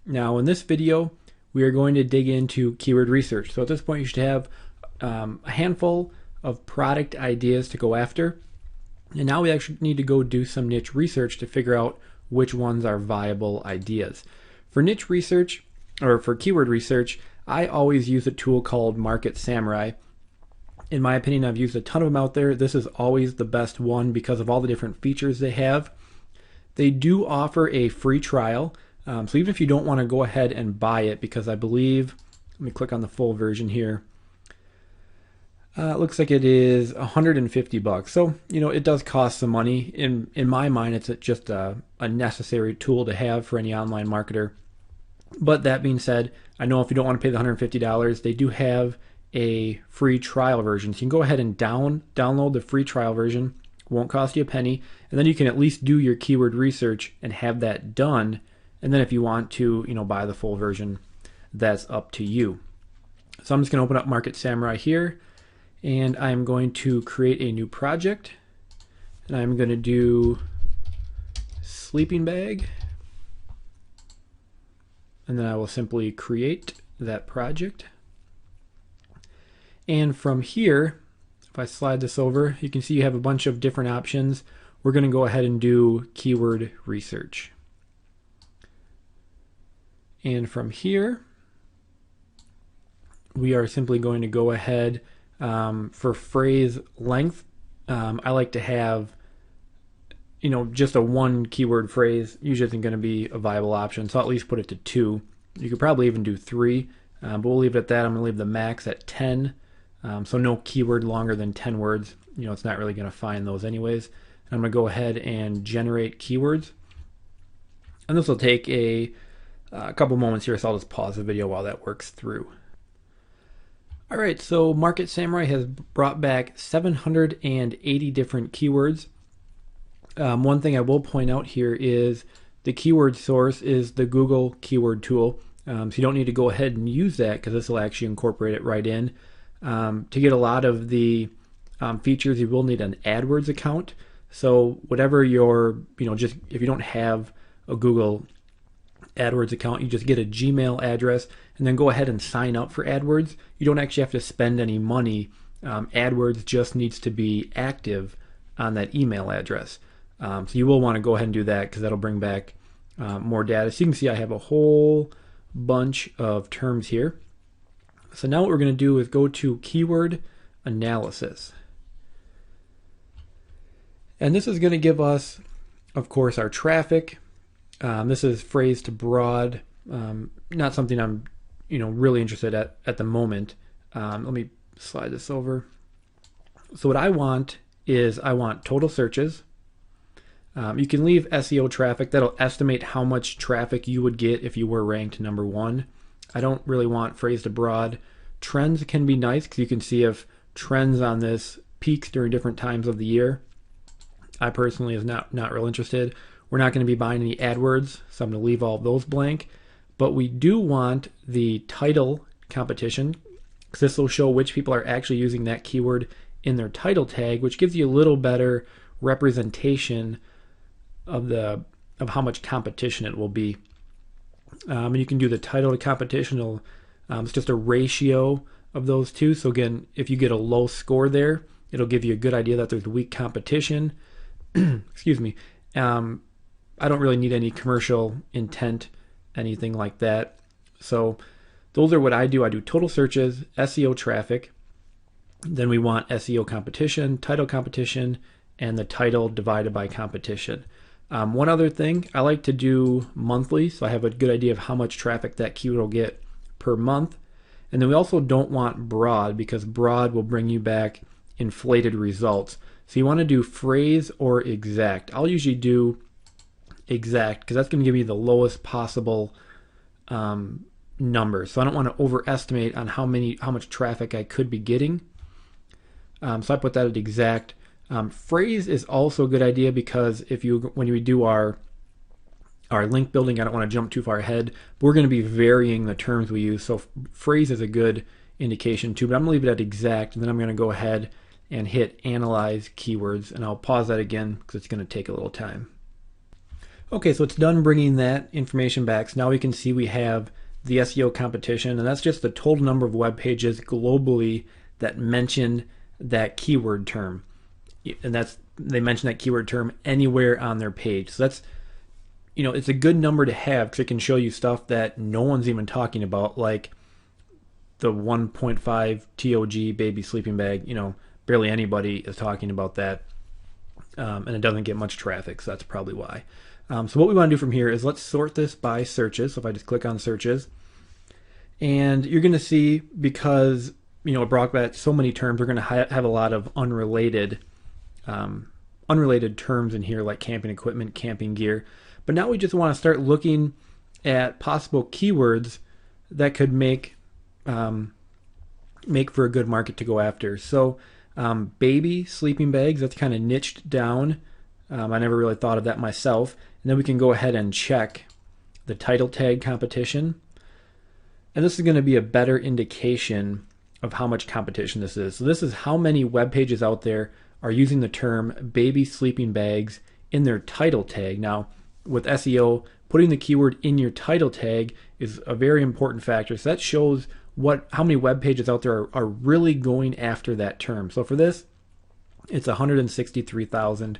Now in this video, we are going to dig into keyword research. So at this point, you should have a handful of product ideas to go after. And now we actually need to go do some niche research to figure out which ones are viable ideas. For niche research, or for keyword research, I always use a tool called Market Samurai. In my opinion, I've used a ton of them out there. This is always the best one because of all the different features they have. They do offer a free trial. So even if you don't want to go ahead and buy it, because I believe, let me click on the full version here. It looks like it is $150. So, it does cost some money. In my mind, it's just a necessary tool to have for any online marketer. But that being said, I know if you don't want to pay the $150, they do have a free trial version. So you can go ahead and download the free trial version. Won't cost you a penny. And then you can at least do your keyword research and have that done. And then if you want to, buy the full version, that's up to you. So I'm just going to open up Market Samurai here, and I'm going to create a new project, and I'm going to do sleeping bag, and then I will simply create that project. And from here, if I slide this over, you can see you have a bunch of different options. We're going to go ahead and do keyword research. And from here, we are simply going to go ahead for phrase length. I like to have, just a 1 keyword phrase usually isn't going to be a viable option. So I'll at least put it to 2. You could probably even do 3, but we'll leave it at that. I'm going to leave the max at 10. So no keyword longer than 10 words. It's not really going to find those anyways. And I'm going to go ahead and generate keywords. And this will take a couple moments here, so I'll just pause the video while that works through. All right, so Market Samurai has brought back 780 different keywords. One thing I will point out here is the keyword source is the Google keyword tool. So you don't need to go ahead and use that because this will actually incorporate it right in. To get a lot of the features, you will need an AdWords account. So whatever your, just if you don't have a Google AdWords account, you just get a Gmail address and then go ahead and sign up for AdWords. You don't actually have to spend any money. AdWords just needs to be active on that email address. So you will want to go ahead and do that because that'll bring back more data. So you can see I have a whole bunch of terms here. So now what we're going to do is go to keyword analysis. And this is going to give us, of course, our traffic. This is phrase to broad, not something I'm, really interested at the moment. Let me slide this over. So what I want is I want total searches. You can leave SEO traffic. That'll estimate how much traffic you would get if you were ranked number 1. I don't really want phrase to broad. Trends can be nice because you can see if trends on this peaks during different times of the year. I personally is not real interested. We're not going to be buying any AdWords, so I'm going to leave all of those blank. But we do want the title competition because this will show which people are actually using that keyword in their title tag, which gives you a little better representation of how much competition it will be. And you can do the title to competition. It's just a ratio of those two. So again, if you get a low score there, it'll give you a good idea that there's weak competition. Excuse me. I don't really need any commercial intent, anything like that. So those are what I do. I do total searches, SEO traffic. Then we want SEO competition, title competition, and the title divided by competition. One other thing, I like to do monthly, so I have a good idea of how much traffic that keyword will get per month. And then we also don't want broad because broad will bring you back inflated results. So you want to do phrase or exact. I'll usually do exact because that's going to give me the lowest possible number. So I don't want to overestimate on how much traffic I could be getting. So I put that at exact. Phrase is also a good idea because when we do our link building, I don't want to jump too far ahead, but we're going to be varying the terms we use. So phrase is a good indication too, but I'm going to leave it at exact, and then I'm going to go ahead and hit analyze keywords, and I'll pause that again because it's going to take a little time. Okay, so it's done bringing that information back. So now we can see we have the SEO competition, and that's just the total number of web pages globally that mention that keyword term. And they mention that keyword term anywhere on their page. So that's, it's a good number to have because it can show you stuff that no one's even talking about, like the 1.5 TOG baby sleeping bag. Barely anybody is talking about that, and it doesn't get much traffic, so that's probably why. So what we want to do from here is let's sort this by searches. So if I just click on searches, and you're going to see, because it brought back so many terms, we're going to have a lot of unrelated terms in here, like camping equipment, camping gear. But now we just want to start looking at possible keywords that could make for a good market to go after. So baby sleeping bags, that's kind of niched down. I never really thought of that myself. And then we can go ahead and check the title tag competition. And this is going to be a better indication of how much competition this is. So this is how many web pages out there are using the term baby sleeping bags in their title tag. Now, with SEO, putting the keyword in your title tag is a very important factor. So that shows how many web pages out there are really going after that term. So for this, it's 163,000,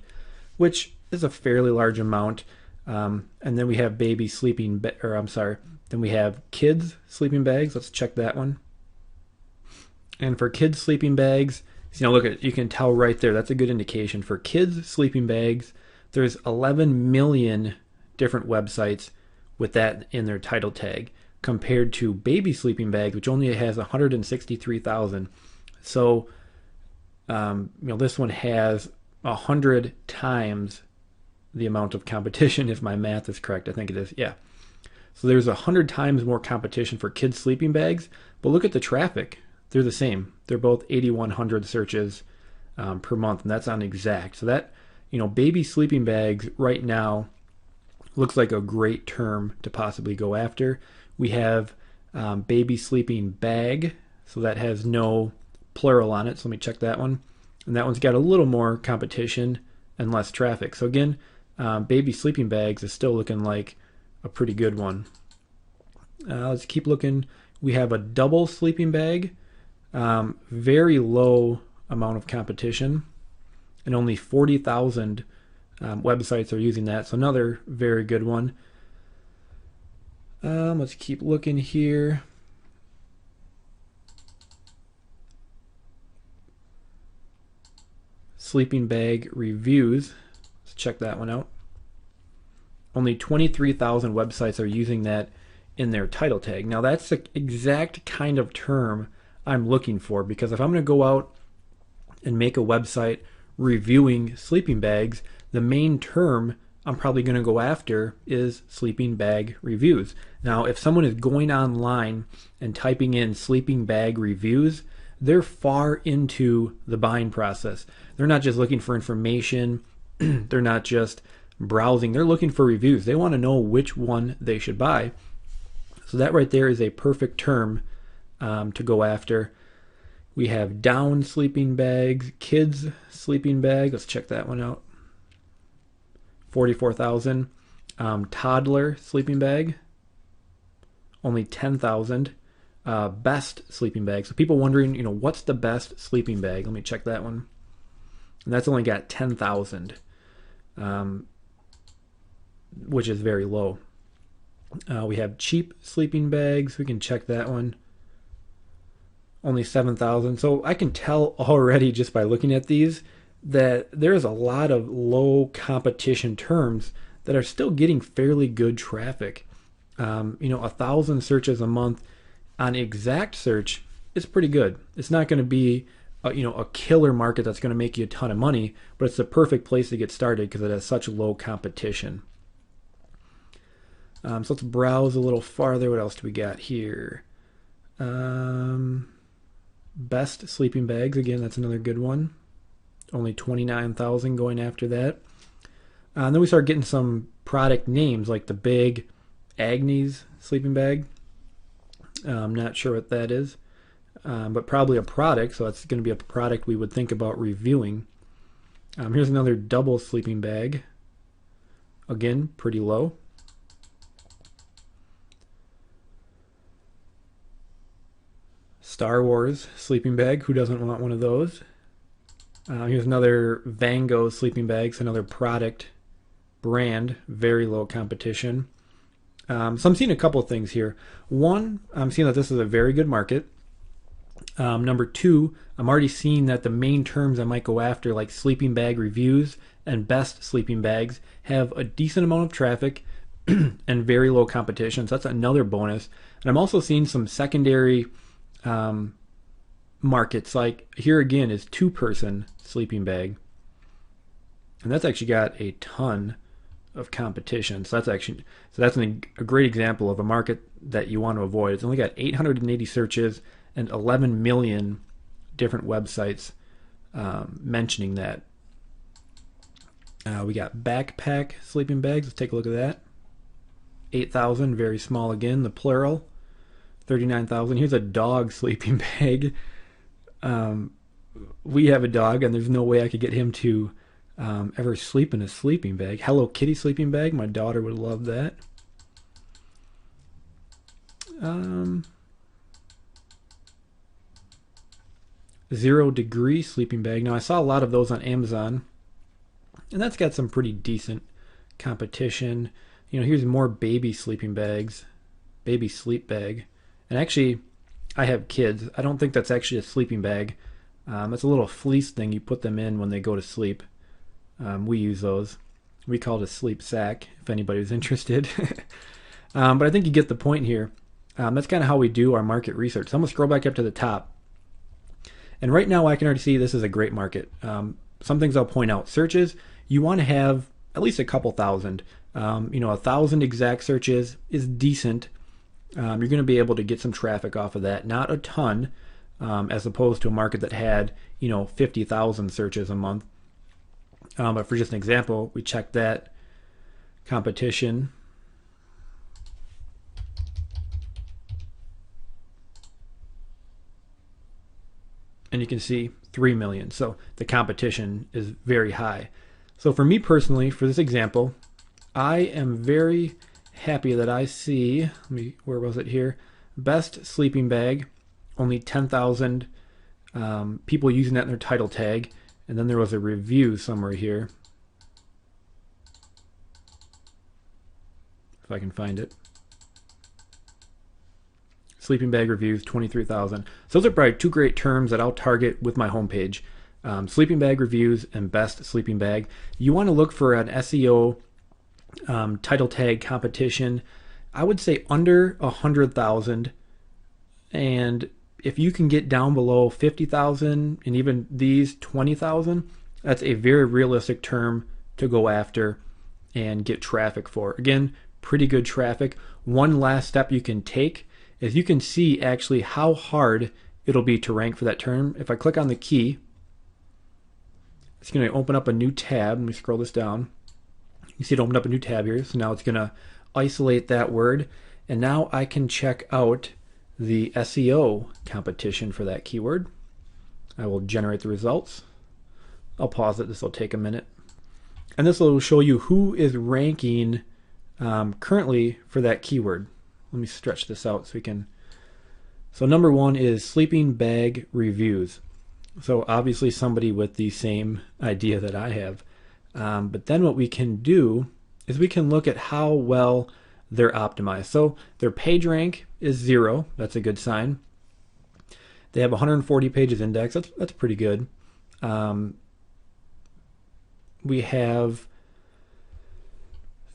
which is a fairly large amount. And then we have baby sleeping, then we have kids sleeping bags. Let's check that one. And for kids sleeping bags, you can tell right there, that's a good indication. For kids sleeping bags, there's 11 million different websites with that in their title tag, compared to baby sleeping bags, which only has 163,000. So, this one has 100 times the amount of competition, if my math is correct. I think it is, yeah. So there's 100 times more competition for kids sleeping bags, but look at the traffic. They're the same. They're both 8,100 searches per month, and that's on exact. So that, baby sleeping bags right now looks like a great term to possibly go after. We have baby sleeping bag, so that has no plural on it. So let me check that one. And that one's got a little more competition and less traffic. So again, baby sleeping bags is still looking like a pretty good one. Let's keep looking. We have a double sleeping bag. Very low amount of competition, and only 40,000 websites are using that. So another very good one. Let's keep looking here. Sleeping bag reviews. Let's check that one out. Only 23,000 websites are using that in their title tag. Now that's the exact kind of term I'm looking for, because if I'm going to go out and make a website reviewing sleeping bags, the main term I'm probably going to go after is sleeping bag reviews. Now, if someone is going online and typing in sleeping bag reviews, they're far into the buying process. They're not just looking for information. They're not just browsing. They're looking for reviews. They want to know which one they should buy. So that right there is a perfect term to go after. We have down sleeping bags, kids sleeping bag. Let's check that one out. 44,000. Toddler sleeping bag, only 10,000. Best sleeping bag. So people wondering, what's the best sleeping bag? Let me check that one. And that's only got 10,000, which is very low. We have cheap sleeping bags. We can check that one. Only 7,000. So I can tell already just by looking at these that there's a lot of low competition terms that are still getting fairly good traffic. 1,000 searches a month on exact search is pretty good. It's not going to be a killer market that's going to make you a ton of money, but it's the perfect place to get started because it has such low competition. So let's browse a little farther. What else do we got here? Best sleeping bags. Again, that's another good one. Only 29,000 going after that. And then we start getting some product names like the big Agnes sleeping bag. I'm not sure what that is, but probably a product. So that's going to be a product we would think about reviewing. Here's another double sleeping bag. Again, pretty low. Star Wars sleeping bag. Who doesn't want one of those? Here's another Vango sleeping bag. It's another product brand. Very low competition. So I'm seeing a couple of things here. One, I'm seeing that this is a very good market. Number two, I'm already seeing that the main terms I might go after, like sleeping bag reviews and best sleeping bags, have a decent amount of traffic and very low competition. So that's another bonus. And I'm also seeing some secondary markets. Like here again is 2-person sleeping bag, and that's actually got a ton of competition. So that's a great example of a market that you want to avoid. It's only got 880 searches and 11 million different websites mentioning that. We got backpack sleeping bags. Let's take a look at that. 8,000, very small again, the plural. 39,000. Here's a dog sleeping bag. We have a dog, and there's no way I could get him to ever sleep in a sleeping bag. Hello Kitty sleeping bag. My daughter would love that. 0 degree sleeping bag. Now I saw a lot of those on Amazon, and that's got some pretty decent competition. Here's more baby sleeping bags. Baby sleep bag. And actually, I have kids. I don't think that's actually a sleeping bag. It's a little fleece thing you put them in when they go to sleep. We use those. We call it a sleep sack, if anybody's interested. But I think you get the point here. That's kind of how we do our market research. So I'm going to scroll back up to the top. And right now I can already see this is a great market. Some things I'll point out. Searches, you want to have at least a couple thousand. 1,000 exact searches is decent. You're going to be able to get some traffic off of that. Not a ton, as opposed to a market that had 50,000 searches a month. But for just an example, we checked that competition. And you can see 3 million. So the competition is very high. So for me personally, for this example, I am very happy that I see, where was it here? Best sleeping bag, only 10,000 people using that in their title tag. And then there was a review somewhere here. If I can find it. Sleeping bag reviews, 23,000. So those are probably 2 great terms that I'll target with my homepage. Sleeping bag reviews and best sleeping bag. You want to look for an SEO title tag competition. I would say under 100,000, and if you can get down below 50,000 and even these 20,000, that's a very realistic term to go after and get traffic for. Again, pretty good traffic. One last step you can take is you can see actually how hard it'll be to rank for that term. If I click on the key, it's going to open up a new tab. Let me scroll this down. You see it opened up a new tab here. So now it's going to isolate that word. And now I can check out the SEO competition for that keyword. I will generate the results. I'll pause it. This will take a minute. And this will show you who is ranking currently for that keyword. Let me stretch this out so we can. So number 1 is sleeping bag reviews. So obviously somebody with the same idea that I have. But then what we can do is we can look at how well they're optimized. So their page rank is 0. That's a good sign. They have 140 pages indexed. That's pretty good. We have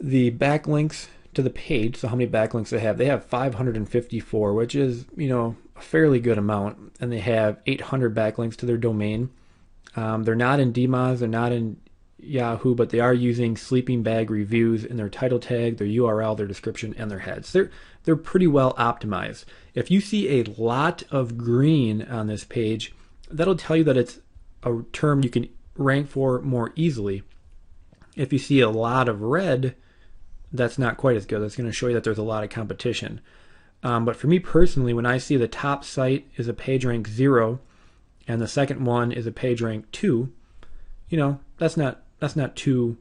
the backlinks to the page. So how many backlinks they have? They have 554, which is, a fairly good amount, and they have 800 backlinks to their domain. They're not in DMOZ, they're not in Yahoo, but they are using Sleeping Bag Reviews in their title tag, their URL, their description, and their heads. They're pretty well optimized. If you see a lot of green on this page, that'll tell you that it's a term you can rank for more easily. If you see a lot of red, that's not quite as good. That's going to show you that there's a lot of competition. But for me personally, when I see the top site is a page rank 0 and the second one is a page rank 2, that's not too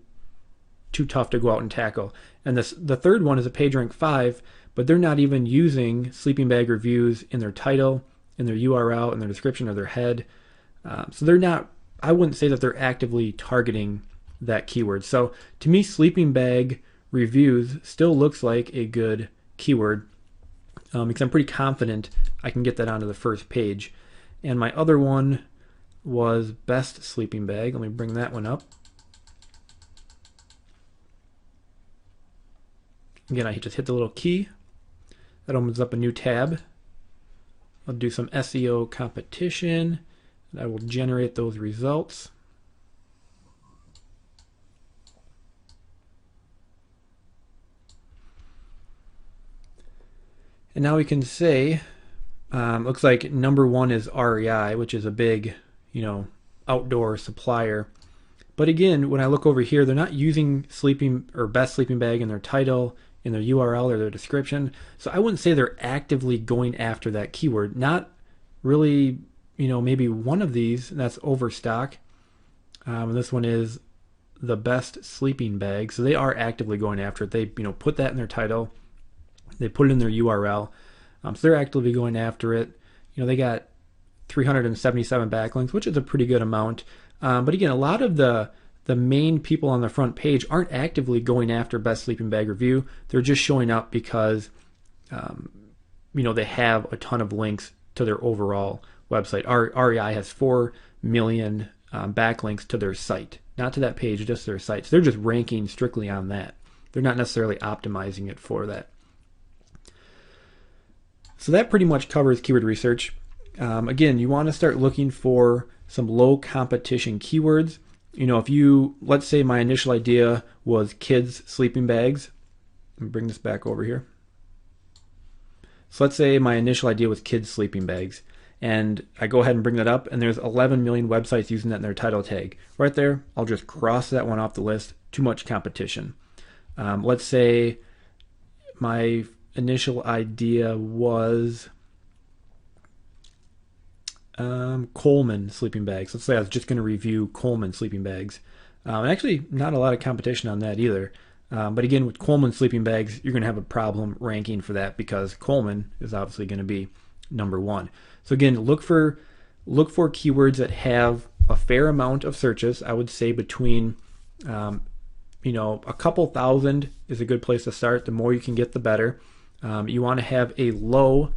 tough to go out and tackle. And the third one is a page rank 5, but they're not even using Sleeping Bag Reviews in their title, in their URL, in their description, or their head. So they're not, I wouldn't say that they're actively targeting that keyword. So to me, Sleeping Bag Reviews still looks like a good keyword, because I'm pretty confident I can get that onto the first page. And my other one was Best Sleeping Bag. Let me bring that one up. Again, I just hit the little key. That opens up a new tab. I'll do some SEO competition. And I will generate those results. And now we can say, looks like number 1 is REI, which is a big, outdoor supplier. But again, when I look over here, they're not using Sleeping or Best Sleeping Bag in their title, in their URL, or their description. So I wouldn't say they're actively going after that keyword. Not really, maybe one of these, and that's Overstock. And this one is the Best Sleeping Bag. So they are actively going after it. They, put that in their title. They put it in their URL. So they're actively going after it. They got 377 backlinks, which is a pretty good amount. But again, a lot of the main people on the front page aren't actively going after Best Sleeping Bag Review. They're just showing up because, they have a ton of links to their overall website. REI has 4 million backlinks to their site, not to that page, just their sites. They're just ranking strictly on that. They're not necessarily optimizing it for that. So that pretty much covers keyword research. Again, you want to start looking for some low competition keywords. Let's say my initial idea was kids sleeping bags. Let me bring this back over here. So let's say my initial idea was kids sleeping bags, and I go ahead and bring that up, and there's 11 million websites using that in their title tag. Right there, I'll just cross that one off the list. Too much competition. Let's say my initial idea was Coleman sleeping bags. Let's say I was just going to review Coleman sleeping bags. Actually, not a lot of competition on that either. But again, with Coleman sleeping bags, you're going to have a problem ranking for that because Coleman is obviously going to be number 1. So again, look for keywords that have a fair amount of searches. I would say between a couple thousand is a good place to start. The more you can get, the better. You want to have a low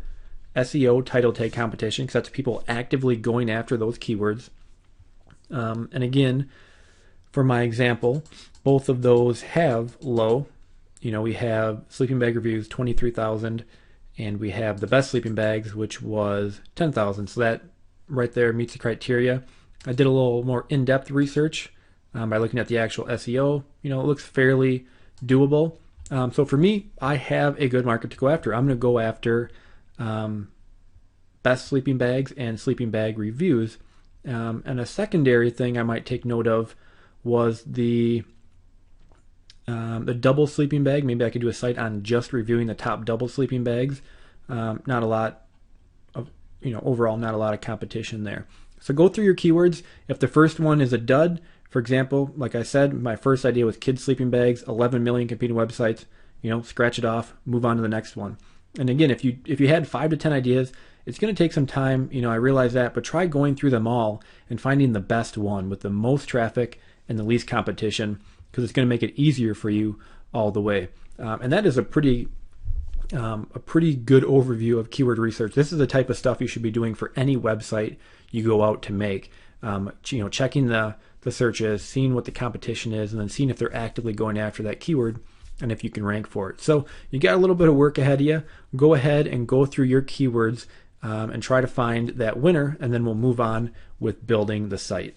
SEO title tag competition because that's people actively going after those keywords. And again, for my example, both of those have low. We have Sleeping Bag Reviews 23,000, and we have the Best Sleeping Bags, which was 10,000. So that right there meets the criteria. I did a little more in-depth research by looking at the actual SEO. It looks fairly doable. So for me, I have a good market to go after. I'm going to go after Best Sleeping Bags and Sleeping Bag Reviews. And a secondary thing I might take note of was the double sleeping bag. Maybe I could do a site on just reviewing the top double sleeping bags. Not a lot of, overall not a lot of competition there. So go through your keywords. If the first one is a dud, for example, like I said, my first idea was kids sleeping bags, 11 million competing websites, scratch it off, move on to the next one. And again, if you had 5 to 10 ideas, it's going to take some time, I realize that, but try going through them all and finding the best one with the most traffic and the least competition, because it's going to make it easier for you all the way. And that is a pretty good overview of keyword research. This is the type of stuff you should be doing for any website you go out to make. Checking the searches, seeing what the competition is, and then seeing if they're actively going after that keyword and if you can rank for it. So you got a little bit of work ahead of you. Go ahead and go through your keywords and try to find that winner, and then we'll move on with building the site.